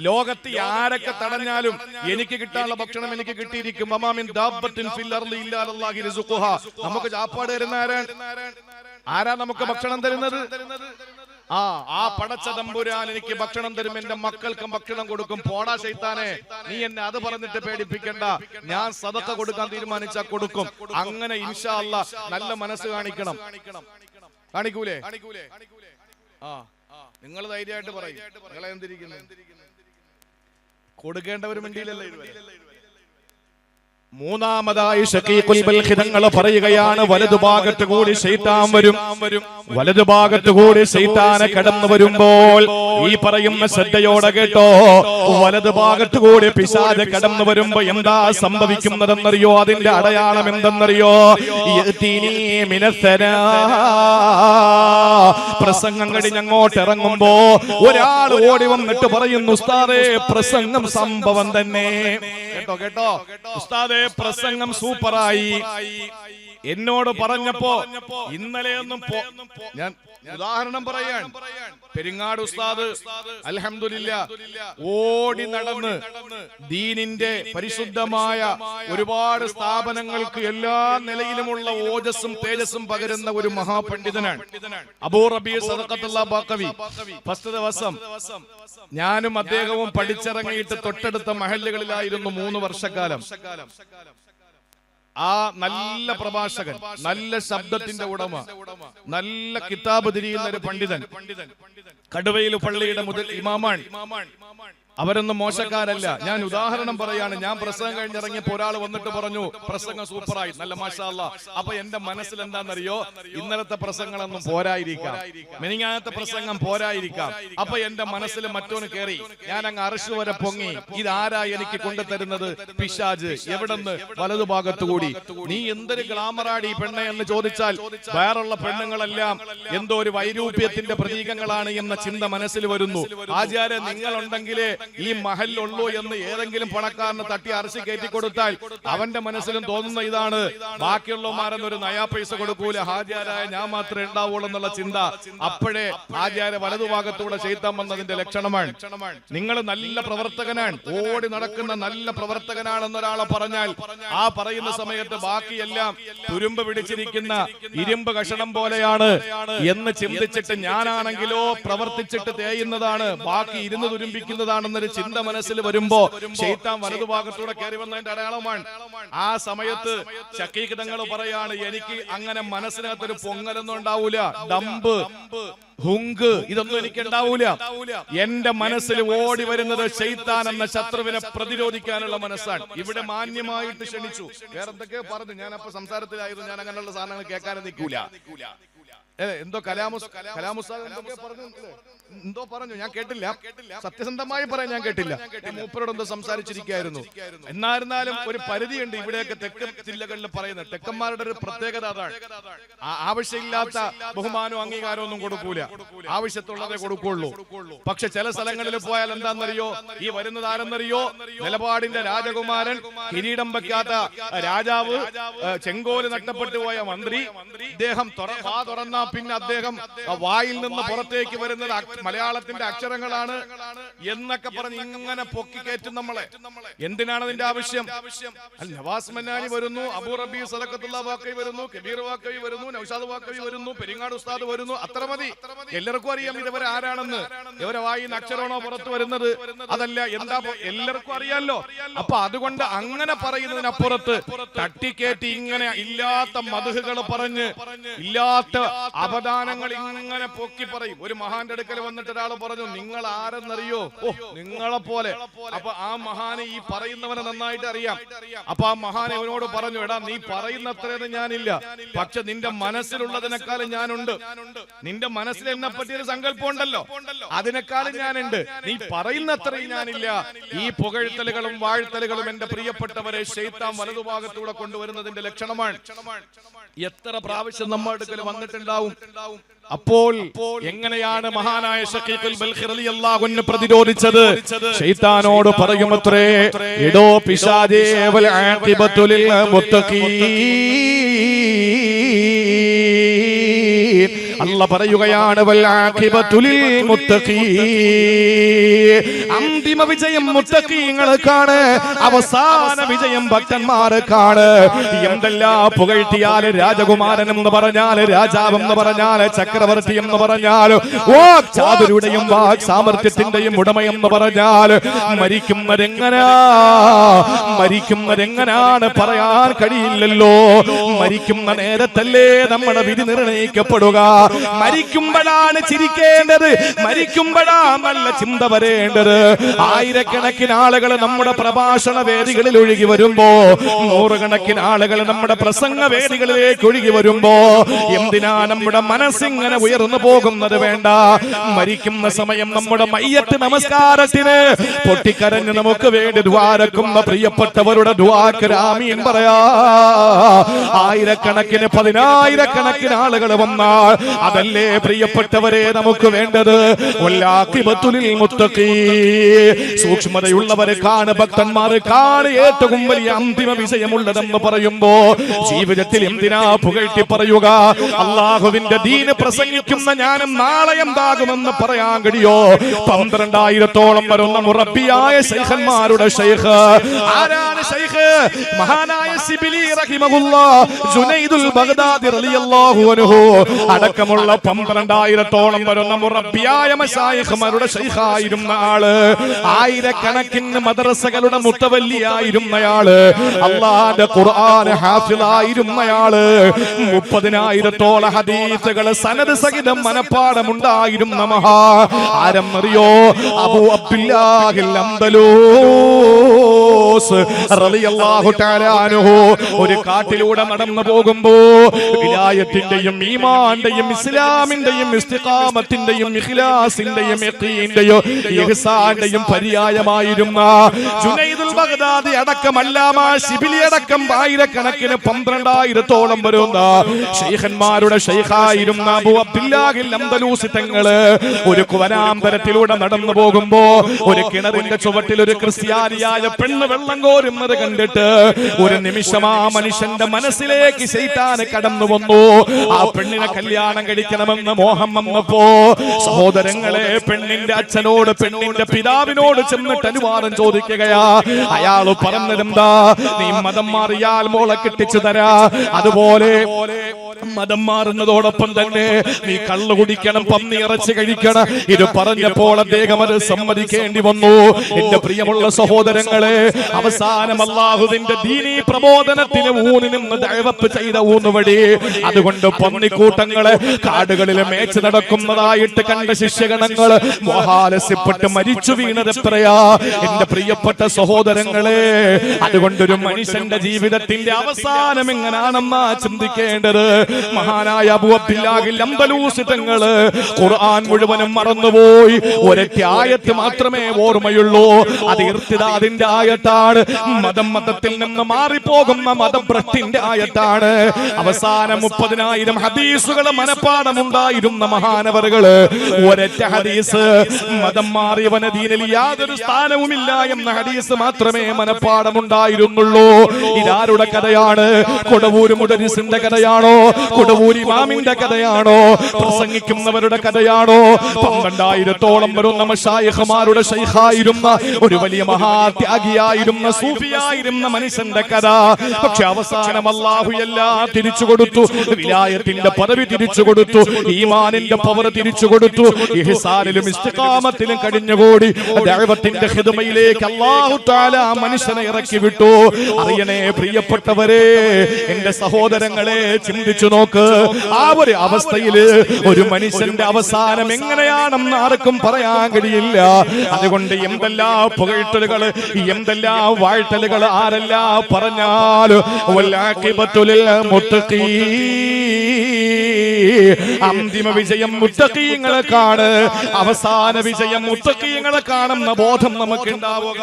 ലോകത്ത് ആരൊക്കെ തടഞ്ഞാലും എനിക്ക് കിട്ടാനുള്ള ഭക്ഷണം എനിക്ക് കിട്ടിയിരിക്കും. വമാ മിൻ ദാബത്തിൻ ഫിൽ അർളി ഇല്ലാ അലല്ലാഹി റിസ്ഖുഹാ. നമുക്ക് ചാപ്പാട് തരുന്ന ആരാ നമുക്ക് ഭക്ഷണം തരുന്നത്? ആ പടച്ച തമ്പുരാൻ എനിക്ക് ഭക്ഷണം തരും, എന്റെ മക്കൾക്കും ഭക്ഷണം കൊടുക്കും. പോടാ ശൈത്താനെ, നീ എന്നെ അത് പറഞ്ഞിട്ട് പേടിപ്പിക്കണ്ട. ഞാൻ സദഖ കൊടുക്കാൻ തീരുമാനിച്ചാ കൊടുക്കും. അങ്ങനെ ഇൻഷാ അല്ലാഹ് നല്ല മനസ്സ് കാണിക്കണം. കാണിക്കൂലേ? നിങ്ങൾ ധൈര്യമായിട്ട് പറയും. നിങ്ങളെ എന്തിരിക്കുന്നു? കൊടുക്കേണ്ടവരും വേണ്ടിയില്ലല്ലോ ഇതുവരെ. മൂന്നാമതായി ശഖീഖുൽ ബൽഖി തങ്ങൾ പറയുകയാണ്, വലതുഭാഗത്ത് കൂടി ശൈത്താൻ വരും. വലതുഭാഗത്ത് കൂടി ശൈത്താനെ കടന്നു വരുമ്പോൾ ഈ പറയുന്ന ശ്രദ്ധയോടെ കേട്ടോ, വലതുഭാഗത്ത് കൂടി പിശാച് കടന്നു വരുമ്പോ എന്താ സംഭവിക്കുന്നതെന്നറിയോ? അതിന്റെ അടയാളം എന്തെന്നറിയോ? പ്രസംഗം കഴിഞ്ഞ് അങ്ങോട്ട് ഇറങ്ങുമ്പോ ഒരാൾ ഓടി വന്നിട്ട് പറയുന്നു, ഉസ്താദേ പ്രസംഗം സംഭവം തന്നെ. കേട്ടോ ഉസ്താദേ, പ്രസംഗം സൂപ്പറായി. എന്നോട് പറഞ്ഞപ്പോ ഇന്നലെയൊന്നും ഞാൻ ഉദാഹരണം പറയാൻ, പെരിങ്ങാട് ഉസ്താദ് അൽഹംദുലില്ലാഹ് ഓടി നടന്ന് ദീനിന്റെ പരിശുദ്ധമായ ഒരുപാട് സ്ഥാപനങ്ങൾക്ക് എല്ലാ നിലയിലുമുള്ള ഓജസ്സും തേജസ്സും പകരുന്ന ഒരു മഹാപണ്ഡിതനാണ്. അബൂ റബീഅ സദഖത്തുല്ലാഹ് ബാഖവി. ഫസ്റ്റ് ദിവസം ഞാനും അദ്ദേഹവും പഠിച്ചിറങ്ങിയിട്ട് തൊട്ടടുത്ത മഹല്ലുകളിലായിരുന്നു 3 വർഷക്കാലം. ആ നല്ല പ്രഭാഷകൻ, നല്ല ശബ്ദത്തിന്റെ ഉടമ, നല്ല കിതാബ് തിരിയുന്ന ഒരു പണ്ഡിതൻ, കടുവയിൽ പള്ളിയുടെ മുതൽ ഇമാമാണ്. അവരൊന്നും മോശക്കാരല്ല. ഞാൻ ഉദാഹരണം പറയാണ്. ഞാൻ പ്രസംഗം കഴിഞ്ഞിറങ്ങിയപ്പോ ഒരാൾ വന്നിട്ട് പറഞ്ഞു പ്രസംഗം സൂപ്പറായി, നല്ല മാഷാ അല്ലാ. അപ്പൊ എന്റെ മനസ്സിൽ എന്താണെന്നറിയോ, ഇന്നലത്തെ പ്രസംഗങ്ങളൊന്നും പോരായിരിക്കാം, മെനിങ്ങാനത്തെ പ്രസംഗം പോരായിരിക്കാം. അപ്പൊ എന്റെ മനസ്സിൽ മറ്റോന് കയറി. ഞാൻ അങ്ങ് അർശ് വരെ പൊങ്ങി. ഇതാരാ എനിക്ക് കൊണ്ടുതരുന്നത്? പിശാജ്. എവിടെന്ന്? വലതുഭാഗത്തുകൂടി. നീ എന്തൊരു ഗ്ലാമറാടി പെണ്ണെ എന്ന് ചോദിച്ചാൽ വേറുള്ള പെണ്ണുങ്ങളെല്ലാം എന്തോ ഒരു വൈരൂപ്യത്തിന്റെ പ്രതീകങ്ങളാണ് എന്ന ചിന്ത മനസ്സിൽ വരുന്നു. ആചാര്യ, നിങ്ങളുണ്ടെങ്കിലേ ഈ മഹലുള്ളൂ എന്ന് ഏതെങ്കിലും പണക്കാരന് തട്ടി അരശി കയറ്റി കൊടുത്താൽ അവന്റെ മനസ്സിലും തോന്നുന്ന ഇതാണ്, ബാക്കിയുള്ളവന്മാരെന്ന് ഒരു നയാ പൈസ കൊടുക്കൂല, ഹാജിയാരായ ഞാൻ മാത്രമേ ഉണ്ടാവുള്ളൂ എന്നുള്ള ചിന്ത. അപ്പോഴേ ഹാജിയാരെ വലതുഭാഗത്തൂടെ ചെയ്താൻ വന്നതിന്റെ ലക്ഷണമാണ്. നിങ്ങൾ നല്ല പ്രവർത്തകനാണ്, ഓടി നടക്കുന്ന നല്ല പ്രവർത്തകനാണെന്നൊരാളെ പറഞ്ഞാൽ ആ പറയുന്ന സമയത്ത് ബാക്കിയെല്ലാം തുരുമ്പ് പിടിച്ചിരിക്കുന്ന ഇരുമ്പ് കഷണം പോലെയാണ് എന്ന് ചിന്തിച്ചിട്ട് ഞാനാണെങ്കിലോ പ്രവർത്തിച്ചിട്ട് തേയുന്നതാണ്, ബാക്കി ഇരുന്ന് തുരുമ്പിക്കുന്നതാണെന്നൊരു ചിന്ത മനസ്സിൽ വരുമ്പോ ശൈത്താൻ വലതുഭാഗത്തൂടെ കയറി വന്നതിന്റെ അടയാളമാണ്. ആ സമയത്ത് ശക്കീഖ് തങ്ങൾ പറയാണ്, എനിക്ക് അങ്ങനെ മനസ്സിനകത്തൊരു പൊങ്ങലൊന്നും ഉണ്ടാവൂല, ഡംബ് ഹുങ്ക് ഇതൊന്നും എനിക്ക് ഉണ്ടാവൂല. എന്റെ മനസ്സിൽ ഓടി വരുന്നത് ശൈത്താൻ എന്ന ശത്രുവിനെ പ്രതിരോധിക്കാനുള്ള മനസ്സാണ്. ഇവിടെ മാന്യമായിട്ട് ക്ഷണിച്ചു, വേറെ എന്തൊക്കെയോ പറഞ്ഞു. ഞാൻ അപ്പൊ സംസാരത്തിലായിരുന്നു, ഞാൻ അങ്ങനെയുള്ള സാധനങ്ങൾ കേൾക്കാനും നിൽക്കൂല. എന്തോ എന്തോ പറഞ്ഞു, ഞാൻ കേട്ടില്ല. സത്യസന്ധമായി പറയാൻ ഞാൻ കേട്ടില്ല. മൂപ്പരോട് എന്തോ സംസാരിച്ചിരിക്കുകയായിരുന്നു. എന്നായിരുന്നാലും ഒരു പരിധിയുണ്ട്. ഇവിടെയൊക്കെ തെക്കൻ ജില്ലകളിൽ പറയുന്നത് തെക്കന്മാരുടെ ഒരു പ്രത്യേകത അതാണ്. ആവശ്യമില്ലാത്ത ബഹുമാനവും അംഗീകാരവും ഒന്നും കൊടുക്കൂല, ആവശ്യത്തുള്ളതേ കൊടുക്കുള്ളൂ. പക്ഷെ ചില സ്ഥലങ്ങളിൽ പോയാൽ എന്താണെന്നറിയോ, ഈ വരുന്നത് ആരെന്നറിയോ, നിലപാടിന്റെ രാജകുമാരൻ, കിരീടം വയ്ക്കാത്ത രാജാവ്, ചെങ്കോല് നഷ്ടപ്പെട്ടു പോയ മന്ത്രി. ഇദ്ദേഹം തുറന്ന പിന്നെ അദ്ദേഹം വായിൽ നിന്ന് പുറത്തേക്ക് വരുന്നത് മലയാളത്തിന്റെ അക്ഷരങ്ങളാണ് എന്നൊക്കെ പറഞ്ഞ് ഇങ്ങനെ പൊക്കി കയറ്റും നമ്മളെ. എന്തിനാണ് അതിന്റെ ആവശ്യം? നവാസ് മന്നാനി വരുന്നു, അബൂ റബീ സദഖത്തുല്ലാ വാക്കവി വരുന്നു, കബീർ വാക്കവി വരുന്നു, നൗഷാദ് വാക്കവി വരുന്നു, പെരിങ്ങാട് ഉസ്താദ് വരുന്നു. അത്ര മതി. എല്ലാവർക്കും അറിയാം ഇവരെ ആരാണെന്ന്. ഇവരെ വായിൽ നിന്ന് അക്ഷരമാണോ പുറത്തു വരുന്നത്? അതല്ല, എന്താ എല്ലാവർക്കും അറിയാലോ. അപ്പൊ അതുകൊണ്ട് അങ്ങനെ പറയുന്നതിനപ്പുറത്ത് തട്ടിക്കേറ്റി ഇങ്ങനെ ഇല്ലാത്ത മദ്ഹുകൾ പറഞ്ഞ് ഇല്ലാത്ത അപദാനങ്ങൾ ഇങ്ങനെ പൊക്കി പറയും. ഒരു മഹാന്റെ അടുക്കൽ വന്നിട്ട് ഒരാൾ പറഞ്ഞു, നിങ്ങൾ ആരെന്നറിയോ? ഓ, നിങ്ങളെ പോലെ. അപ്പൊ ആ മഹാനെ ഈ പറയുന്നവനെ നന്നായിട്ട് അറിയാം. അപ്പൊ ആ മഹാൻ അവനോട് പറഞ്ഞു, എടാ നീ പറയുന്ന അത്രയൊന്നും ഞാനില്ല, പക്ഷെ നിന്റെ മനസ്സിലുള്ളതിനേക്കാളും ഞാനുണ്ട്. നിന്റെ മനസ്സിൽ എന്നെ പറ്റിയൊരു സങ്കല്പം ഉണ്ടല്ലോ, അതിനേക്കാളും ഞാനുണ്ട്. നീ പറയുന്ന അത്രയും ഞാനില്ല. ഈ പുകഴ്ത്തലുകളും വാഴ്ത്തലുകളും എന്റെ പ്രിയപ്പെട്ടവരെ ശൈത്താൻ വലതുഭാഗത്തൂടെ കൊണ്ടുവരുന്നതിന്റെ ലക്ഷണമാണ്. എത്ര പ്രാവശ്യം നമ്മുടെ അടുക്കൽ വന്നിട്ടുണ്ടാവും. അപ്പോൾ എങ്ങനെയാണ് മഹാനായ ശഖീഖുൽ ബൽഖി റളിയല്ലാഹു അൻഹു പ്രതിരോധിച്ചത്? ശൈത്താനോട് പറയുമത്രേ, എടോ പിശാചേ, വൽ ആഖിബത്തു ലിൽ മുത്തഖീൻ. അല്ലാഹ് പറയുകയാണ്, വൽ ആഖിബത്തു ലിൽ മുത്തഖീൻ. അന്തിമ വിജയം മുത്തഖീങ്ങൾക്കാണ്, അവസാന വിജയം ഭക്തന്മാർക്കാണ്. എന്തെല്ലാം പുകഴ്ത്തിയാൽ രാജകുമാരൻ എന്ന് പറഞ്ഞാൽ, രാജാവ് എന്ന് പറഞ്ഞാൽ, ചക്രവർത്തി എന്ന് പറഞ്ഞാൽ, ഓ ചാതുരുടെയും വാക് സാമർത്ഥ്യത്തിന്റെയും ഉടമയെന്ന് പറഞ്ഞാൽ, മരിക്കുന്നതെങ്ങനാണ് പറയാൻ കഴിയില്ലല്ലോ. മരിക്കുന്ന നേരത്തല്ലേ നമ്മുടെ വിധി നിർണയിക്കപ്പെടുക. മരിക്കുമ്പോഴാണ് ചിരിക്കേണ്ടത്, മരിക്കുമ്പോഴാണ് നല്ല ചിന്ത വരേണ്ടത്. ആയിരക്കണക്കിന് ആളുകൾ നമ്മുടെ പ്രഭാഷണ വേദികളിൽ ഒഴുകി വരുമ്പോ, നൂറുകണക്കിന് ആളുകൾ നമ്മുടെ പ്രസംഗ വേദികളിലേക്ക് ഒഴുകി വരുമ്പോ എന്തിനാ നമ്മുടെ മനസ്സിങ്ങനെ ഉയർന്നു പോകുന്നത്? വേണ്ട. മരിക്കുന്ന സമയം നമ്മുടെ മയ്യത്ത് നമസ്കാരത്തിന് പൊട്ടിക്കരഞ്ഞ് നമുക്ക് വേണ്ടി ദ്വാരക്കുന്ന പ്രിയപ്പെട്ടവരുടെ ദ്വാക്ക് ആമീൻ പറയാ. ആയിരക്കണക്കിന് പതിനായിരക്കണക്കിന് ആളുകൾ വന്നാൽ അതല്ലേ പ്രിയപ്പെട്ടവരെ നമുക്ക് വേണ്ടത്? സൂക്ഷ്മതയുള്ളവരെ കാണ്, ഭക്തന്മാരെ കാണ് ഏറ്റവും വലിയ അന്തിമ വിജയമുള്ളതെന്ന് പറയുമ്പോ ജീവിതത്തിൽ എന്തിനാ പുകഴ്ത്തി പറയുക? അള്ളാഹുവിന്റെ ദീന് പ്രസംഗിക്കുന്ന ഞാനും നാളെ എന്താകുമെന്ന് പറയാൻ കഴിയോ? 12,000-ഓളം വരുന്ന മുറബിയായ ശൈഖന്മാരുടെ ശൈഖ് ആരാണ്? ശൈഖ് മഹാനായ സിബിലി റഹിമഹുല്ലാഹ്, ജുനൈദുൽ ബഗ്ദാദി റളിയല്ലാഹു അൻഹു അടക്കം അടക്കമുള്ള 12,000-ഓളം വരുന്ന മുറബ്ബിയായ മശായിഖുമാരുടെ ശൈഖായിരുന്ന ആള്, ആയിരക്കണക്കിന് മദ്രസകളുടെ മുത്തവല്ലിയായിരുന്നയാള്, അല്ലാഹുവിന്റെ ഖുർആൻ ഹാഫിളായിരുന്നയാള്, 30,000-ഓളം ഹദീസുകൾ സനദ് സഹിതം മനപ്പാഠമുണ്ടായിരുന്ന മഹാ ആരെന്നറിയോ? അബൂ അബ്ദുല്ലാഹിൽ അംദലൂസ് റളിയല്ലാഹു തആല അൻഹു ഒരു കാട്ടിലൂടെ നടന്നു പോകുമ്പോ വിലായത്തിന്റെയും ഈമാന്റെയും ഇസ്ലാമിന്റെയും ഇസ്തിഖാമത്തിന്റെയും ഇഖ്ലാസിന്റെയും യഖീന്റെയും ഇഹ്സാന്റെയും പര്യായമായിരുന്ന ജുനൈദുൽ ബഗ്ദാദി അടക്കം അല്ലാമ ശിബിലി അടക്കം ആയിരക്കണക്കിന് 12,000-ഓളം വരുന്ന ശൈഖന്മാരുടെ ശൈഖായിരുന്ന അബൂ അബ്ദുല്ലാഹിൽ അംദലൂസി തങ്ങള് ഒരു വനാന്തരത്തിലൂടെ നടന്നു പോകുമ്പോ ഒരു കിണറിന്റെ ചുവട്ടിൽ ഒരു ക്രിസ്ത്യാനിയായ പെണ്ണ് വെള്ളം കോരുന്നത് കണ്ടിട്ട് ഒരു നിമിഷം ആ മനുഷ്യന്റെ മനസ്സിലേക്ക് ശൈത്താൻ കടന്നു വന്നു. ആ പെണ്ണിനെ കല്യാണം കഴിക്കണമെന്ന് മോഹം വന്നപ്പോ സഹോദരങ്ങളെ പെണ്ണിന്റെ അച്ഛനോട് പെണ്ണിന്റെ പിതാവിനോട് ചെന്നിട്ട് അനുവാദം ചോദിക്കുകയാ. അയാൾ പറഞ്ഞതെന്താ? നീ മതം മാറിയാൽ മോളെ കെട്ടിച്ചു തരാ, അതുപോലെ മതം മാറുന്നതോടൊപ്പം തന്നെ നീ കള്ളു കുടിക്കണം, പന്നി ഇറച്ചി കഴിക്കണം. ഇത് പറഞ്ഞപ്പോൾ അദ്ദേഹം അത് സമ്മതിക്കേണ്ടി വന്നു. എന്റെ പ്രിയമുള്ള സഹോദരങ്ങളെ, അവസാനം അല്ലാഹുവിന്റെ ദീനീ പ്രബോധനത്തിന് ഊന്നി നിന്ന് ദഅവത്ത് ചെയ്ത ഊന്നുവടി. അതുകൊണ്ട് പന്നിക്കൂട്ടങ്ങളെ കാടുകളിൽ മേച്ച് നടക്കുന്നതായിട്ട് കണ്ട ശിഷ്യഗണങ്ങൾ മോഹാലസ്യപ്പെട്ട് മരിച്ചു വീണത് എത്രയാ എന്റെ പ്രിയപ്പെട്ട സഹോദരങ്ങളെ. അതുകൊണ്ടൊരു മനുഷ്യന്റെ ജീവിതത്തിന്റെ അവസാനം എങ്ങനാണെന്നാ ചിന്തിക്കേണ്ടത്. മഹാനായ അബൂ അബ്ദുല്ലാഹിൽ അംദലൂസി തങ്ങള് ഖുർആൻ മുഴുവനും മറന്നുപോയി. ഒരൊറ്റ ആയത്ത് മാത്രമേ ഓർമ്മയുള്ളൂ. അത് ഇർത്തിദാദിന്റെ ആയത്താണ്. മതത്തിൽ നിന്ന് മാറിപ്പോകുന്ന മതഭ്രഷ്ടിന്റെ ആയത്താണ്. അവസാനം 30,000 ഹദീസുകൾ മനപ്പാഠമുണ്ടായിരുന്ന മഹാനവറുകള് ഒരൊറ്റ ഹദീസ്, മതം മാറിയവന് ദീനിൽ യാതൊരു സ്ഥാനവുമില്ല എന്ന ഹദീസ് മാത്രമേ മനപ്പാഠമുണ്ടായിരുന്നുള്ളൂ. ഇതാരുടെ കഥയാണ്? കൊടവൂര് മുദരിസിന്റെ കഥയാണോ? കൊടവൂർ ഇമാമിന്റെ കഥയാണോ? പ്രസംഗിക്കുന്നവരുടെ കഥയാണോ? 12,000-ഓളം വരുന്ന മശായിഖുമാരുടെ ശൈഖായിരുന്ന ഒരു വലിയ മഹാത്യാഗിയായിരുന്ന സൂഫിയായിരുന്ന മനുഷ്യന്റെ കഥ. പക്ഷെ അവസാനം അല്ലാഹു എല്ലാം തിരിച്ചു കൊടുത്തു. വിലായത്തിന്റെ പദവി തിരിച്ചു കൊടുത്തു, ഈമാനിന്റെ പവർ തിരിച്ചു കൊടുത്തു, ഇഹ്സാനിലും ഇസ്തിഖാമത്തിലും കഴിഞ്ഞുകൂടി ദഅവത്തിന്റെ ഖിദ്മയിലേക്ക് അല്ലാഹു തആല മനുഷ്യനെ ഇറക്കി വിട്ടു. അറിയണേ പ്രിയപ്പെട്ടവരെ, എന്റെ സഹോദരങ്ങളെ, ചിന്തിച്ചു നോക്ക്. ആ ഒരു അവസ്ഥയിൽ ഒരു മനുഷ്യന്റെ അവസാനം എങ്ങനെയാണെന്ന് ആർക്കും പറയാൻ കഴിയില്ല. അതുകൊണ്ട് എന്തെല്ലാം പുകഴ്ത്തലുകൾ, എന്തെല്ലാം വാഴ്ത്തലുകൾ ആരെല്ലാം പറഞ്ഞാലും അന്തിമ വിജയം മുത്തഖീങ്ങളെക്കാണ്, അവസാന വിജയം മുത്തഖീങ്ങളെക്കാണെന്ന ബോധം നമുക്ക് ഉണ്ടാവുക.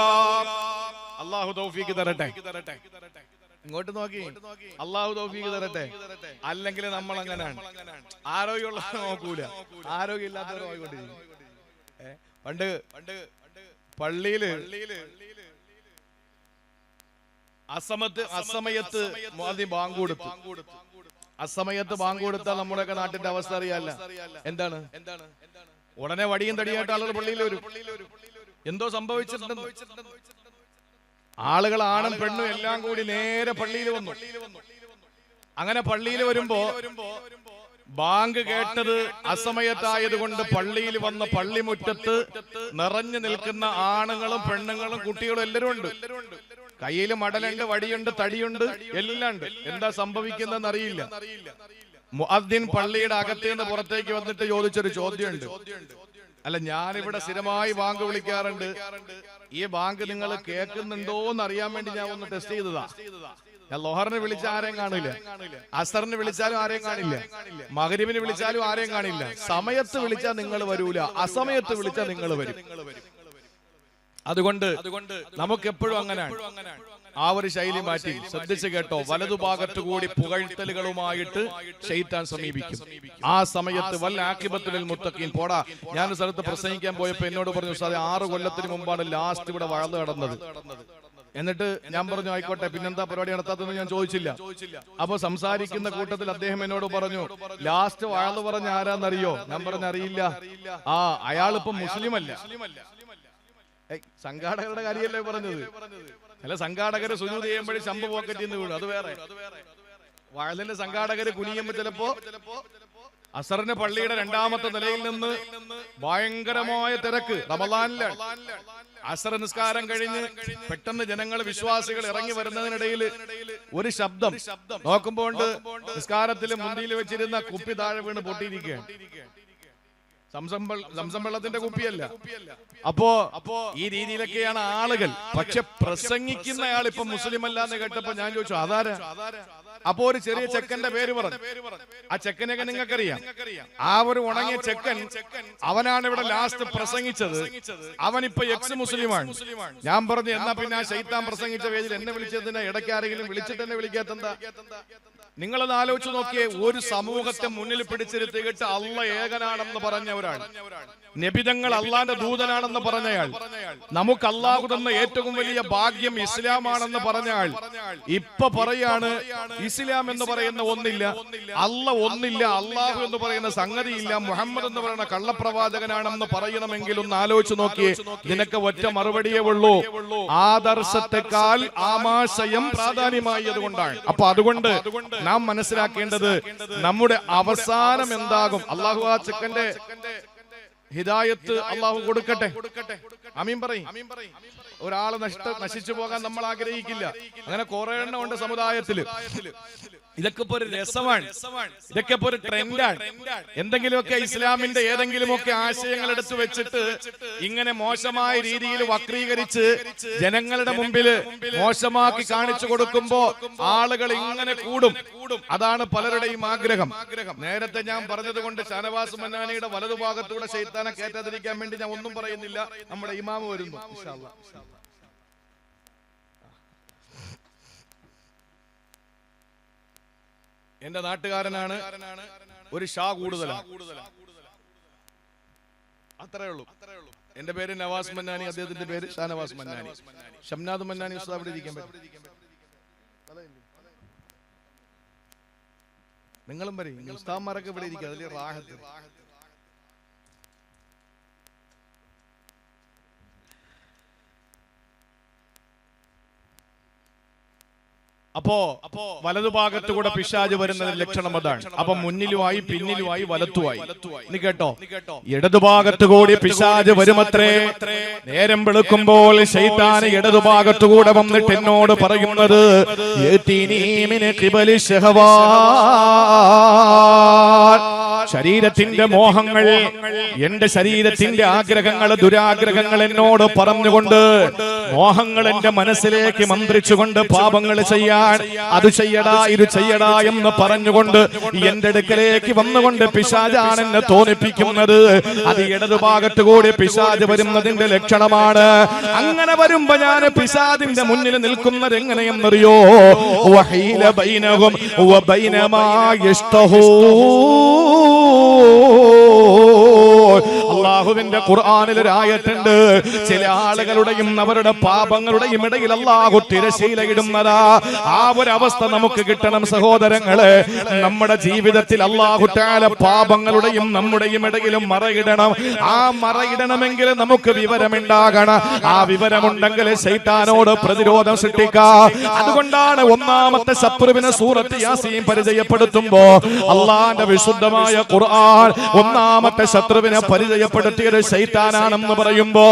അല്ലാഹു തൗഫീഖ് തരട്ടെ. ഇങ്ങോട്ട് നോക്കി, അല്ലാഹു തൗഫീഖ് തരട്ടെ. അല്ലെങ്കിൽ നമ്മൾ അങ്ങനെയാണ്, ആരോഗ്യമുള്ളവർ നോക്കൂല, ആരോഗ്യമില്ലാത്തവർ നോക്കിക്കൊണ്ടിരിക്കും. പണ്ട് പള്ളിയില് അസമയത്ത് ബാങ്ക് കൊടുത്തു. അസമയത്ത് ബാങ്ക് കൊടുത്താൽ നമ്മുടെയൊക്കെ നാട്ടിന്റെ അവസ്ഥ അറിയാല്ല. എന്താണ്? ഉടനെ വടിയും തടിയായിട്ട് ആളുകൾ പള്ളിയിൽ വരും. എന്തോ സംഭവിച്ചിട്ടുണ്ടെന്ന്. ആളുകൾ ആണും പെണ്ണും എല്ലാം കൂടി നേരെ പള്ളിയിൽ വന്നു. അങ്ങനെ പള്ളിയിൽ വരുമ്പോ ബാങ്ക് കേട്ടത് അസമയത്തായതുകൊണ്ട് പള്ളിയിൽ വന്ന പള്ളിമുറ്റത്ത് നിറഞ്ഞു നിൽക്കുന്ന ആണുങ്ങളും പെണ്ണുങ്ങളും കുട്ടികളും എല്ലാവരും ഉണ്ട്. കയ്യിൽ മടലുണ്ട്, വടിയുണ്ട്, തടിയുണ്ട്, എല്ലാം ഉണ്ട്. എന്താ സംഭവിക്കുന്നതെന്ന് അറിയില്ല. മുഅദ്ദിൻ പള്ളിയുടെ അകത്ത് നിന്ന് പുറത്തേക്ക് വന്നിട്ട് ചോദിച്ചൊരു ചോദ്യമുണ്ട്. അല്ല, ഞാനിവിടെ സ്ഥിരമായി ബാങ്ക് വിളിക്കാറുണ്ട്, ഈ ബാങ്ക് നിങ്ങൾ കേൾക്കുന്നുണ്ടോ എന്ന് അറിയാൻ വേണ്ടി ഞാൻ ഒന്ന് ടെസ്റ്റ് ചെയ്തതാ. ഞാൻ ലോഹറിന് വിളിച്ച ആരെയും കാണില്ല, അസറിന് വിളിച്ചാലും ആരെയും കാണില്ല, മഗ്രിബിന് വിളിച്ചാലും ആരെയും കാണില്ല. സമയത്ത് വിളിച്ചാൽ നിങ്ങൾ വരൂല, അസമയത്ത് വിളിച്ചാൽ നിങ്ങൾ വരും. അതുകൊണ്ട് നമുക്ക് എപ്പോഴും അങ്ങനെയാണ്. ആ ഒരു ശൈലി മാറ്റി ശ്രദ്ധിച്ചു കേട്ടോ. വലതുഭാഗത്തു കൂടി പുകഴ്ത്തലുകളുമായിട്ട് ശൈത്താൻ സമീപിക്കും. ആ സമയത്ത് വൽ ആഖിബത്തുൽ മുത്തഖീൻ. പോടാ, ഞാനൊരു സ്ഥലത്ത് പ്രസംഗിക്കാൻ പോയപ്പോ എന്നോട് പറഞ്ഞു, സാറേ 6 കൊല്ലത്തിന് മുമ്പാണ് ലാസ്റ്റ് ഇവിടെ വഴന്ന് നടന്നത്. എന്നിട്ട് ഞാൻ പറഞ്ഞു, ആയിക്കോട്ടെ, പിന്നെന്താ പരിപാടി നടത്താത്തെന്ന് ഞാൻ ചോദിച്ചില്ല. അപ്പൊ സംസാരിക്കുന്ന കൂട്ടത്തിൽ അദ്ദേഹം എന്നോട് പറഞ്ഞു, ലാസ്റ്റ് വഴന്ന് പറഞ്ഞ ആരാന്നറിയോ? ഞാൻ പറഞ്ഞു, അറിയില്ല. ആ, അയാളിപ്പോ മുസ്ലിം അല്ല. സംഘാടകരുടെ കാര്യമല്ലേ പറഞ്ഞത്? അല്ല, സംഘാടകര് സുജൂദ് ചെയ്യുമ്പോഴേ ശമ്പ പോക്കറ്റിൽ നിന്ന് വീണു, അത് വേറെ. വഴലിന്റെ സംഘാടകര് കുനിയുമ്പോ ചിലപ്പോ അസറിന് പള്ളിയുടെ രണ്ടാമത്തെ നിലയിൽ നിന്ന് ഭയങ്കരമായ തിരക്ക് റമളാനിലാണ്. അസർ നിസ്കാരം കഴിഞ്ഞ് പെട്ടെന്ന് ജനങ്ങൾ വിശ്വാസികൾ ഇറങ്ങി വരുന്നതിനിടയിൽ ഒരു ശബ്ദം നോക്കുമ്പോൾ നിസ്കാരത്തിൽ മുന്നിൽ വെച്ചിരുന്ന കുപ്പി താഴെ വീണ് പൊട്ടിയിരിക്കുകയാണ്. സംസം വെള്ളത്തിന്റെ കുപ്പിയല്ല. അപ്പോ ഈ രീതിയിലൊക്കെയാണ് ആളുകൾ. പക്ഷെ പ്രസംഗിക്കുന്നയാൾ ഇപ്പൊ മുസ്ലിം അല്ല എന്ന് കേട്ടപ്പോ ഞാൻ ചോദിച്ചു അതാരാ? അപ്പോ ഒരു ചെറിയ ചെക്കന്റെ പേര് പറഞ്ഞു. ആ ചെക്കനെയൊക്കെ നിങ്ങൾക്കറിയാം. ആ ഒരു ഉണങ്ങിയ ചെക്കൻ അവനാണ് ഇവിടെ ലാസ്റ്റ് പ്രസംഗിച്ചത്. അവനിപ്പോ എക്സ് മുസ്ലിമാണ്. ഞാൻ പറഞ്ഞു എന്നാ പിന്നെ ആ ശൈത്താൻ പ്രസംഗിച്ച പേജിൽ എന്നെ വിളിച്ചതിന് ഇടയ്ക്ക് ആരെങ്കിലും വിളിച്ചിട്ട് എന്നെ വിളിക്കാത്തെന്താ? നിങ്ങളത് ആലോചിച്ച് നോക്കിയേ. ഒരു സമൂഹത്തെ മുന്നിൽ പിടിച്ചിരുത്തിയിട്ട് അള്ള ഏകനാണെന്ന് പറഞ്ഞവരാൾ, നബിതങ്ങൾ അള്ളാന്റെ ദൂതനാണെന്ന് പറഞ്ഞയാൾ, നമുക്ക് അള്ളാഹു തന്ന ഏറ്റവും വലിയ ഭാഗ്യം ഇസ്ലാമാണെന്ന് പറഞ്ഞയാൾ ഇപ്പൊ പറയാണ് ഇസ്ലാം എന്ന് പറയുന്ന ഒന്നില്ല, അള്ള ഒന്നില്ല, അള്ളാഹു എന്ന് പറയുന്ന സംഗതിയില്ല, മുഹമ്മദ് എന്ന് പറയുന്ന കള്ളപ്രവാചകനാണെന്ന് പറയണമെങ്കിൽ ഒന്ന് ആലോചിച്ച് നോക്കിയേ. നിനക്ക് ഒറ്റ മറുപടിയേ ഉള്ളൂ, ആദർശത്തെക്കാൾ ആമാശയം പ്രാധാന്യമായത് കൊണ്ടാണ്. അപ്പൊ അതുകൊണ്ട് നാം മനസ്സിലാക്കേണ്ടത് നമ്മുടെ അവസാനം എന്താകും. അള്ളാഹു ആ ചെക്കന്റെ ഹിദായത്ത് അള്ളാഹു കൊടുക്കട്ടെ. ആമീൻ പറയും. ഒരാള് നശിച്ചു പോകാൻ നമ്മൾ ആഗ്രഹിക്കില്ല. അങ്ങനെ കുറെ എണ്ണം ഉണ്ട് സമുദായത്തില്. ഇതൊക്കെ ഇപ്പൊ ഒരു രസമാണ്, ഇതൊക്കെ ഇപ്പൊ ഒരു ട്രെൻഡാണ്. എന്തെങ്കിലുമൊക്കെ ഇസ്ലാമിന്റെ ഏതെങ്കിലുമൊക്കെ ആശയങ്ങൾ എടുത്തു വെച്ചിട്ട് ഇങ്ങനെ മോശമായ രീതിയിൽ വക്രീകരിച്ച് ജനങ്ങളുടെ മുമ്പിൽ മോശമാക്കി കാണിച്ചു കൊടുക്കുമ്പോ ആളുകൾ ഇങ്ങനെ കൂടും. അതാണ് പലരുടെയും ആഗ്രഹം. നേരത്തെ ഞാൻ പറഞ്ഞത് കൊണ്ട് ഷാനവാസ് മന്നാനിയുടെ വലതുഭാഗത്തൂടെ ശൈത്താനെ കയറ്റാതിരിക്കാൻ വേണ്ടി ഞാൻ ഒന്നും പറയുന്നില്ല. നമ്മുടെ ഇമാമ് വരുന്നു ഇൻഷാ അല്ലാഹ്. എന്റെ നാട്ടുകാരനാണ്, ഒരു ഷാ കൂടുതലാണ്, അത്രേ ഉള്ളൂ. എന്റെ പേര് നവാസ് മന്നാനി, അദ്ദേഹത്തിന്റെ പേര് ഷാനവാസ് മന്നാനി. ഷംനാദ് മന്നാനി ഉസ്താദ് അവിടെ ഇരിക്കാൻ പറ്റും. നിങ്ങളും പറയും, ഉസ്താദ്മാരൊക്കെ ഇവിടെ ഇരിക്കുക, അതിൽ റാഹത്ത്. അപ്പോ വലതുഭാഗത്തുകൂടെ പിശാച് വരുന്നതിന്റെ ലക്ഷണം അതാണ്. അപ്പൊ മുന്നിലുമായി പിന്നിലുമായി വലത്തുമായി. നീ കേട്ടോ, ഇടതുഭാഗത്തുകൂടി പിശാച് വരുമത്രേ. നേരം വെളുക്കുമ്പോൾ ശൈത്താൻ ഇടതുഭാഗത്തുകൂടെ വന്നിട്ട് എന്നോട് പറയുന്നത് ശരീരത്തിന്റെ മോഹങ്ങൾ, എന്റെ ശരീരത്തിന്റെ ആഗ്രഹങ്ങൾ, ദുരാഗ്രഹങ്ങൾ എന്നോട് പറഞ്ഞുകൊണ്ട്, മോഹങ്ങൾ എന്റെ മനസ്സിലേക്ക് മന്ത്രിച്ചുകൊണ്ട് പാപങ്ങൾ ചെയ്യാൻ, അത് ചെയ്യടാ ഇത് ചെയ്യടാ എന്ന് പറഞ്ഞുകൊണ്ട് എന്റെ അടുക്കലേക്ക് വന്നുകൊണ്ട് പിശാചാണ് എന്നെ തോന്നിപ്പിക്കുന്നത്. അത് ഇടതുഭാഗത്ത് കൂടി പിശാച് വരുന്നതിന്റെ ലക്ഷണമാണ്. അങ്ങനെ വരുമ്പോ ഞാൻ പിശാചിന്റെ മുന്നിൽ നിൽക്കുന്നത് എങ്ങനെയെന്നറിയോ? വഹീല ബൈനഹും വബൈന മാ യഷ്തഹൂ. അല്ലാഹുവിന്റെ ഖുർആനിൽ ഒരു ആയത്തുണ്ട്, ചില ആളുകളുടെയും അവരുടെ പാപങ്ങളുടെയും ഇടയിൽ അല്ലാഹു തിരശീലയിടുന്നതാ. ആ ഒരു അവസ്ഥ നമുക്ക് കിട്ടണം സഹോദരങ്ങളെ. നമ്മുടെ ജീവിതത്തിൽ അല്ലാഹു തആല പാപങ്ങളുടെയും നമ്മുടെയും ഇടയിലും മറയിടണം. ആ മറയിടണമെങ്കിൽ നമുക്ക് വിവരമുണ്ടാകണം. ആ വിവരമുണ്ടെങ്കിൽ ശൈത്താനോട് പ്രതിരോധം സൃഷ്ടിക്കാം. അതുകൊണ്ടാണ് ഒന്നാമത്തെ ശത്രുവിനെ സൂറത്ത് യാസീൻ പരിചയപ്പെടുത്തുമ്പോ അല്ലാഹുവിന്റെ വിശുദ്ധമായ ഖുർആൻ ഒന്നാമത്തെ ശത്രുവിനെ പരിചയപ്പെടുത്തിയത് ശൈത്താനാണെന്ന് പറയുമ്പോ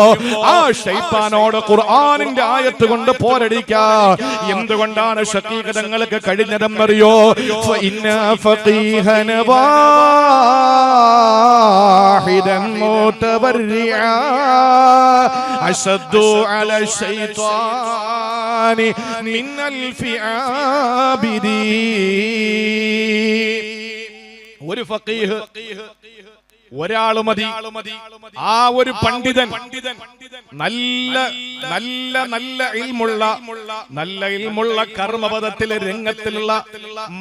ആ ശൈത്താനോട് ഖുർആനിന്റെ ആയത്ത് കൊണ്ട് പോരടിക്കാം. എന്തുകൊണ്ടാണ് ശഖീഖതങ്ങൾക്ക് കഴിഞ്ഞതെന്നറിയോ? ഫഇന്ന ഫഖീഹന വാഹിദൻ മുതബർരിഅ അശദ്ദു അല ശൈത്താനി മിനൽ ഫിആബിദി. ഒരു ഫഖീഹ്, ഒരാള് മതി. ആ ഒരു പണ്ഡിതൻ, നല്ല നല്ല നല്ല ഇൽമുള്ള കർമ്മപദത്തിലെ രംഗത്തിലുള്ള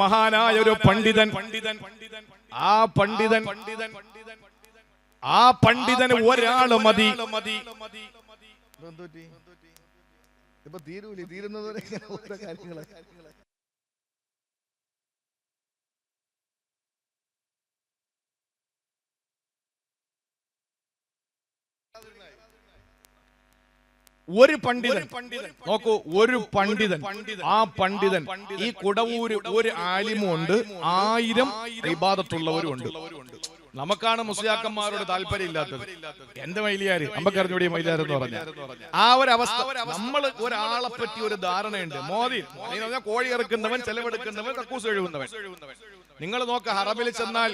മഹാനായ ഒരു പണ്ഡിതൻ. ആ പണ്ഡിതന് ഒരാള് മതി. ഇപ്പൊ തീരുന്നത് കാര്യങ്ങള്. ഒരു പണ്ഡിതൻ നോക്കൂ, ഒരു പണ്ഡിതൻ, ആ പണ്ഡിതൻ ഈ കുടവൂര് ഒരു ആലിമുണ്ട്, 1000 ഇബാദത്തുള്ളവരും ഉണ്ട്. നമുക്കാണ് മുസ്ലിയാക്കന്മാരോട് താല്പര്യം ഇല്ലാത്തത്. എന്റെ മൈലിയാര് അമ്പക്കറിഞ്ഞൂടി മൈലിയാർ എന്ന് പറഞ്ഞ ആ ഒരു അവസ്ഥ. നമ്മൾ ഒരാളെ പറ്റി ഒരു ധാരണയുണ്ട്. മോദി കോഴി ഇറക്കുന്നവൻ, ചെലവെടുക്കുന്നവൻ, കക്കൂസ് എഴുതുന്നവൻ. നിങ്ങൾ നോക്ക, ഹറമിൽ ചെന്നാൽ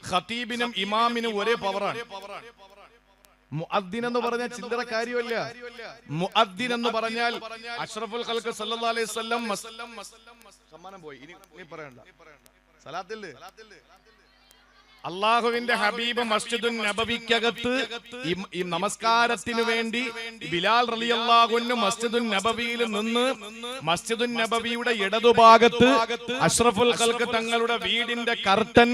ഖതീബിനും ഇമാമിനും ഒരേ പവറാണ്. മുഅദ്ദിൻ എന്ന് പറഞ്ഞാൽ ചില്ലറ കാര്യമല്ല. മുഅദ്ദിൻ എന്ന് പറഞ്ഞാൽ അഷ്റഫുൽ ഖൽഖ് സല്ലല്ലാഹു അലൈഹി വസല്ലം സമ്മാനം പോയി, ഇനി പറയണ്ട. സലാത്തില്ലേ അള്ളാഹുവിന്റെ ഹബീബ് മസ്ജിദുൻ നബവിക്കകത്ത് ഈ നമസ്കാരത്തിന് വേണ്ടി ബിലാൽ റളിയല്ലാഹു അൻഹു മസ്ജിദുൻ നബവിയിൽ നിന്ന് മസ്ജിദുൻ നബവിയുടെ ഇടതുഭാഗത്ത് അഷ്റഫുൽ ഖൽഖ് തങ്ങളുടെ വീടിന്റെ കർട്ടൻ,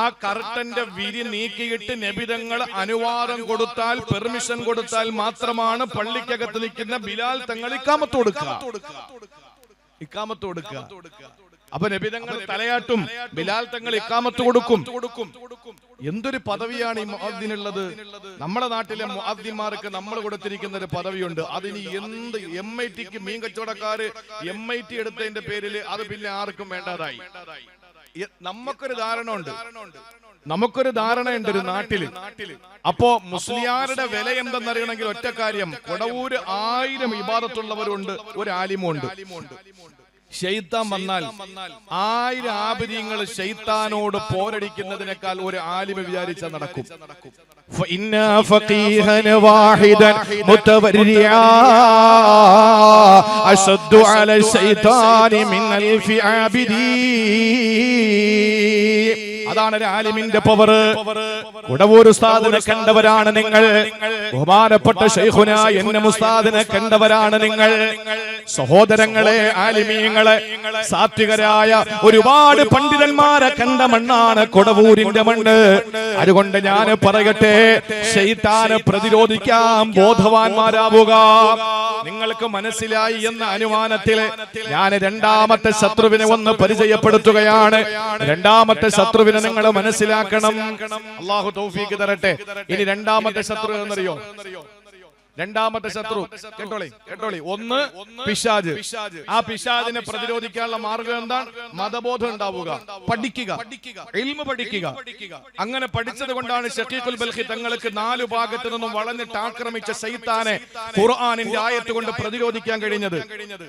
ആ കർട്ടന്റെ വിരി നീക്കിയിട്ട് നബി തങ്ങൾ അനുവാദം കൊടുത്താൽ, പെർമിഷൻ കൊടുത്താൽ മാത്രമാണ് പള്ളിക്കകത്ത് നിൽക്കുന്ന ബിലാൽ തങ്ങൾ ഇഖാമത്ത് കൊടുക്കുക. അപ്പൊ നബി തങ്ങൾ തലയാട്ടും, ബിലാൽ തങ്ങൾ ഇഖാമത്ത് കൊടുക്കും. എന്തൊരു പദവിയാണ് ഈ മുഅദ്ദിനുള്ളത്. നമ്മുടെ നാട്ടിലെ മുഅദ്ദിന്മാർക്ക് നമ്മൾ കൊടുത്തിരിക്കുന്ന ഒരു പദവിയുണ്ട്. അതിന് എന്ത് MITക്ക് മീൻ കച്ചവടക്കാര് MIT എടുത്തതിന്റെ പേരിൽ അത് പിന്നെ ആർക്കും വേണ്ടതായി. നമുക്കൊരു ധാരണയുണ്ട് ഒരു നാട്ടില്. അപ്പോ മുസ്ലിയാരുടെ വില എന്തെന്നറിയണമെങ്കിൽ ഒറ്റ കാര്യം, കൊടവൂര് 1000 ഇബാദത്തുള്ളവരുണ്ട്, ഒരു ആലിമുണ്ട്. ശൈത്താൻ വന്നാൽ 1000 ആബിദീങ്ങൾ ശൈത്താനോട് പോരടിക്കുന്നതിനേക്കാൾ ഒരു ആലിമ വിചാരിച്ചാൽ നടക്കും. فإنا فقيها واحدا متورعا أشد على الشيطان من 1000 عابدين. അതാണ് ഒരു ആലിമിന്റെ പവർ. കുടവൂർ ഉസ്താദിനെ കണ്ടവരാണ് നിങ്ങൾ. ബഹുമാനപ്പെട്ട ശൈഖുന എന്നെ ഉസ്താദിനെ കണ്ടവരാണ് നിങ്ങൾ. സഹോദരങ്ങളെ, ആലിമീങ്ങളെ, സാത്വികരായ ഒരുപാട് പണ്ഡിതന്മാരെ കണ്ട മണ്ണാണ് കൊടവൂരിന്റെ മണ്ണ്. അതുകൊണ്ട് ഞാൻ പറയട്ടെ, ശൈത്താനെ പ്രതിരോധിക്കാൻ ബോധവാന്മാരാവുക. നിങ്ങൾക്ക് മനസ്സിലായി എന്ന അനുമാനത്തിൽ ഞാൻ രണ്ടാമത്തെ ശത്രുവിനെ ഒന്ന് പരിചയപ്പെടുത്തുകയാണ്. രണ്ടാമത്തെ ശത്രുവിനെ നിങ്ങൾ മനസ്സിലാക്കണം. അല്ലാഹു തൗഫീഖ് തരട്ടെ. ഇനി രണ്ടാമത്തെ ശത്രു എന്നറിയോ? രണ്ടാമത്തെ ശത്രു കേട്ടോളി. ഒന്ന് പിശാച്. ആ പിശാചിനെ പ്രതിരോധിക്കാനുള്ള മാർഗം എന്താണ്? മതബോധം ഉണ്ടാവുക, പഠിക്കുക, ഇൽമു പഠിക്കുക. അങ്ങനെ പഠിച്ചത് കൊണ്ടാണ് ശഖീഖുൽ ബൽഖി തങ്ങൾക്ക് 4 ഭാഗത്തു നിന്നും വളഞ്ഞിട്ട് ആക്രമിച്ച ശൈത്താനെ ഖുർആനിന്റെ ആയത്ത് കൊണ്ട് പ്രതിരോധിക്കാൻ കഴിഞ്ഞത്.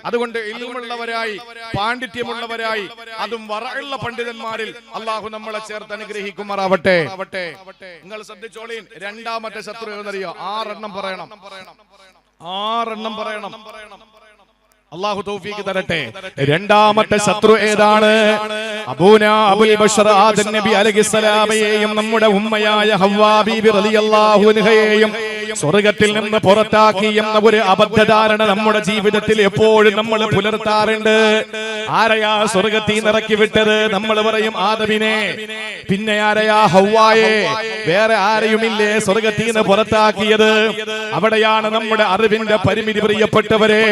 അതുകൊണ്ട് ഇൽമുള്ളവരായി, പാണ്ഡിത്യമുള്ളവരായി, അതും വറഉള്ള പണ്ഡിതന്മാരിൽ അള്ളാഹു നമ്മളെ ചേർത്ത് അനുഗ്രഹിക്കുമാറാവട്ടെ. നിങ്ങൾ ശ്രദ്ധിച്ചോളീൻ. രണ്ടാമത്തെ ശത്രു എന്നറിയോ? 6 എണ്ണം പറയണം. 6 എണ്ണം പറയണം. അല്ലാഹു തൗഫീഖ് തരട്ടെ. രണ്ടാമത്തെ ശത്രു ഏതാണ്? അബൂനാ അബുൽ ബശർ ആദം നബി അലൈഹിസ്സലാമയെയും നമ്മുടെ ഉമ്മയായ ഹവ്വാ ബീബി റളിയല്ലാഹു അൻഹയെയും സ്വർഗ്ഗത്തിൽ നിന്ന് പുറത്താക്കി എന്ന ഒരു അബദ്ധധാരണ നമ്മുടെ ജീവിതത്തിൽ എപ്പോഴും നമ്മൾ പുലർത്താറുണ്ട്. ആരെയാ സ്വർഗ്ഗത്തിൽ നിന്ന് ഇറക്കി വിട്ടത്? നമ്മൾ പറയും ആദമിനെ. പിന്നെ ആരെയാ? ഹവ്വായെ. വേറെ ആരെയുമില്ലേ സ്വർഗ്ഗത്തിൽ നിന്ന് പുറത്താക്കിയത്? അവിടെയാണ് നമ്മുടെ അറിവിന്റെ പരിമിതി. പ്രിയപ്പെട്ടവരെ,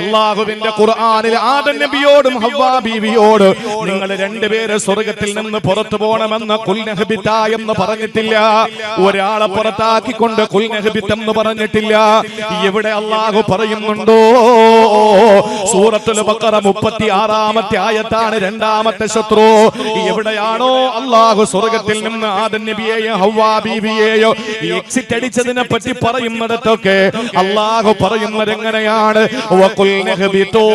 അല്ലാഹുവിന്റെ ഖുർആനിൽ ആദം നബിയോടും ഹവ്വാ ബീവിയോട് നിങ്ങൾ രണ്ടുപേരെ സ്വർഗ്ഗത്തിൽ നിന്ന് പുറത്തു പോകണമെന്ന് ഖുൽ നഹ്ബിത എന്ന് പറഞ്ഞിട്ടില്ല. ഒരാളെ പുറത്താക്കിക്കൊണ്ട് ഖുൽ നഹ്ബിത എന്ന് പറഞ്ഞിട്ടില്ല. ഇവിടെ അല്ലാഹു പറയുന്നുണ്ടോ? സൂറത്തുൽ ബഖറ 36-ാമത്തെ ആയത്താണ് രണ്ടാമത്തെ ശത്രു. എവിടെയാണോ അല്ലാഹു സ്വർഗ്ഗത്തിൽ നിന്ന് ആദം നബിയെയോ ഹവ്വാ ബീവിയെയോ എക്സിറ്റ് അടിച്ചതിനെ പറ്റി പറയുന്നിടത്തൊക്കെ അല്ലാഹു പറയുന്നത് എങ്ങനെയാണ്? വഖുൽ നഹ്ബിതൂ,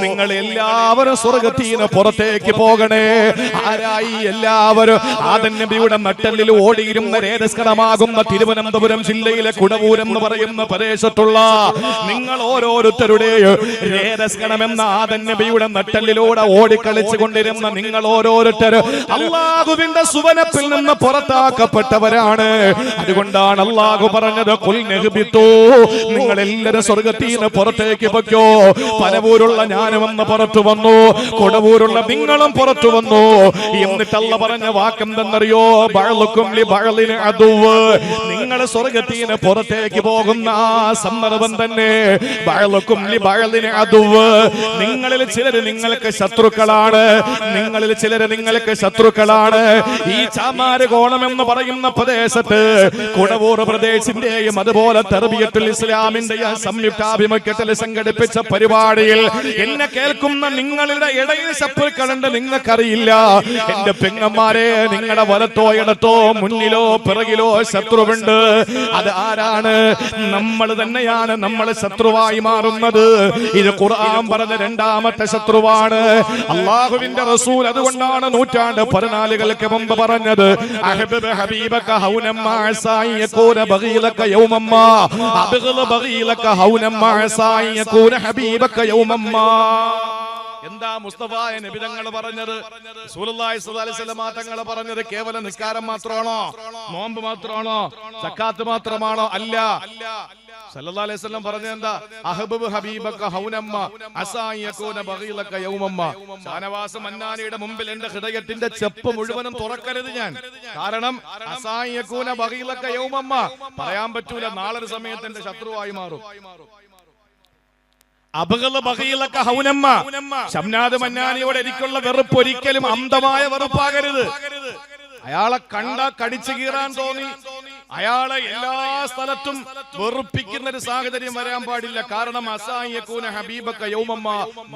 നിങ്ങൾ എല്ലാവരും സ്വർഗ്ഗത്തിൽ നിന്ന് പുറത്തേക്ക് പോകണേ. ആരായി എല്ലാവരും? ആദം നബിയുടെ നട്ടെല്ലിൽ ഓടിയിരുന്ന രേതസ്കരമാകുന്ന തിരുവനന്തപുരം ജില്ലയിലെ കുടവൂർ എന്ന് പറയുന്ന പ്രദേശത്തുള്ള നിങ്ങൾ ഓരോരുത്തരുടെയും രേതസ്കരമെന്ന ആദം നബിയുടെ നട്ടെല്ലിലൂടെ ഓടിക്കളിച്ചു കൊണ്ടിരുന്ന നിങ്ങൾ ഓരോരുത്തരും അല്ലാഹുവിന്റെ സുവനത്തിൽ നിന്ന് പുറത്താക്കപ്പെട്ടവരാണ്. അതുകൊണ്ടാണ് അല്ലാഹു പറഞ്ഞത് ഖുൽ നഹ്ബിതൂ, നിങ്ങൾ എല്ലാവരും സ്വർഗ്ഗത്തിൽ നിന്ന് പുറത്തേക്ക് പൊയ്ക്കോ. പലവൂരുള്ള ഞാനും ഞാനുമെന്ന് പുറത്തു വന്നു, കൊടുവൂരുള്ള നിങ്ങളും പുറത്തു വന്നു. എന്നിട്ട് അല്ലാഹു പറഞ്ഞ വാക്കെന്തെന്നറിയോ? ബഅലുക്കും ലി ബഅലിൻ അദുവ്. നിങ്ങൾ സ്വർഗ്ഗത്തിന് പുറത്തേക്ക് പോകുന്ന ആ സന്ദർഭം തന്നെ ബഅലുക്കും ലി ബഅലിൻ അദുവ്. നിങ്ങളിൽ ചിലർ നിങ്ങൾക്ക് ശത്രുക്കളാണ്, നിങ്ങളിൽ ചിലർ നിങ്ങൾക്ക് ശത്രുക്കളാണ്. ഈ ചാമാരകോണം എന്ന് പറയുന്ന പ്രദേശത്ത്, കുടവൂർ പ്രദേശിന്റെയും അതുപോലെ തർബിയത്തുൽ ഇസ്ലാമിന്റെയും സംയുക്താഭിമുഖ്യത്തിൽ സംഘടിപ്പിച്ച പരിപാടിയിൽ എന്നെ കേൾക്കുന്ന നിങ്ങളുടെ ഇടയിൽ ശത്രുക്കളുണ്ട്, നിങ്ങൾക്കറിയില്ല. എന്റെ പെങ്ങന്മാരെ, നിങ്ങളുടെ വലത്തോ ഇടത്തോ മുന്നിലോ പിറകിലോ ശത്രുവുണ്ട്. അത് ആരാണ്? നമ്മൾ തന്നെയാണ് നമ്മൾ ശത്രുവായി മാറുന്നത്. ഇത് ഖുർആൻ പറഞ്ഞ രണ്ടാമത്തെ ശത്രുവാണ്. അല്ലാഹുവിന്റെ റസൂൽ അതുകൊണ്ടാണ് നൂറ്റാണ്ട് 14 മുമ്പ് പറഞ്ഞത്, അഹ്ബബ ഹബീബക ഹൗനമ്മ അസായി യകൂന ബഗീലക യൗമമ്മ അബ്ഗള ബഗീലക ഹൗനമ്മ അസായി യകൂന ഹബീബക യൗമമ്മ. എന്താ മുസ്തഫായ നബി തങ്ങൾ പറഞ്ഞത്? റസൂലുള്ളാഹി സ്വല്ലല്ലാഹി അലൈഹി വസല്ലം തങ്ങൾ പറഞ്ഞത് കേവലം നിസ്കാരം മാത്രമാണോ? നോമ്പ് മാത്രമാണോ? സക്കാത്ത് മാത്രമാണോ? അല്ല. സല്ലല്ലാഹു അലൈഹി വസല്ലം പറഞ്ഞത് എന്താ? അഹ്ബബു ഹബീബക ഹൗനമ്മ അസായി യകൂന ബഗീലക യൗമമ്മ. ഷാനവാസ് മന്നാനിയുടെ മുമ്പിൽ എന്റെ ഹൃദയത്തിന്റെ ചെപ്പ് മുഴുവനും തുറക്കരുത് ഞാൻ. കാരണം അസായി യകൂന ബഗീലക യൗമമ്മ പറയാൻ പറ്റൂല, നാളൊരു സമയത്ത് എന്റെ ശത്രുവായി മാറും. ഷംനാദ് മന്നാനിയോട് എനിക്കുള്ള വെറുപ്പ് ഒരിക്കലും അന്ധമായ വെറുപ്പാകരുത്. അയാളെ കണ്ട കടിച്ചു കീറാൻ തോന്നി, അയാളെ എല്ലാ സ്ഥലത്തും വെറുപ്പിക്കുന്ന ഒരു സാഹചര്യം വരാൻ പാടില്ല. കാരണം അസായിയകൂന ഹബീബക യൗമമ്മ,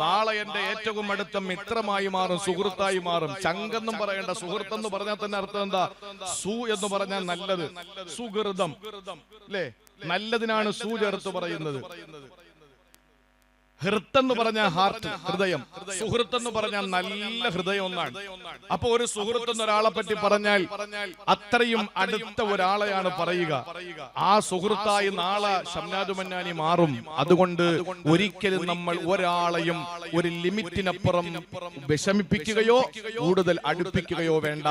നാളെ എന്റെ ഏറ്റവും അടുത്ത മിത്രമായി മാറും, സുഹൃത്തായി മാറും. ചങ്കെന്നും പറയേണ്ട, സുഹൃത്തെന്ന് പറഞ്ഞാൽ തന്നെ അർത്ഥം എന്താ? സു എന്ന് പറഞ്ഞാൽ നല്ലത്, സുഹൃതം അല്ലേ? നല്ലതിനാണ് സു ചേർത്ത് പറയുന്നത്. ഹൃത്തെന്ന് പറഞ്ഞാൽ ഹാർട്ട്, ഹൃദയം. സുഹൃത്തെന്ന് പറഞ്ഞാൽ നല്ല ഹൃദയം ഒന്നാണ്. അപ്പൊ ഒരു സുഹൃത്തെന്ന് ഒരാളെ പറ്റി പറഞ്ഞാൽ അത്രയും അടുത്ത ഒരാളെയാണ് പറയുക. ആ സുഹൃത്തായി നാളെ ഷംനാദ് മന്നാനി മാറും. അതുകൊണ്ട് ഒരിക്കലും നമ്മൾ ഒരാളെയും ഒരു ലിമിറ്റിനപ്പുറം വിഷമിപ്പിക്കുകയോ കൂടുതൽ അടുപ്പിക്കുകയോ വേണ്ട.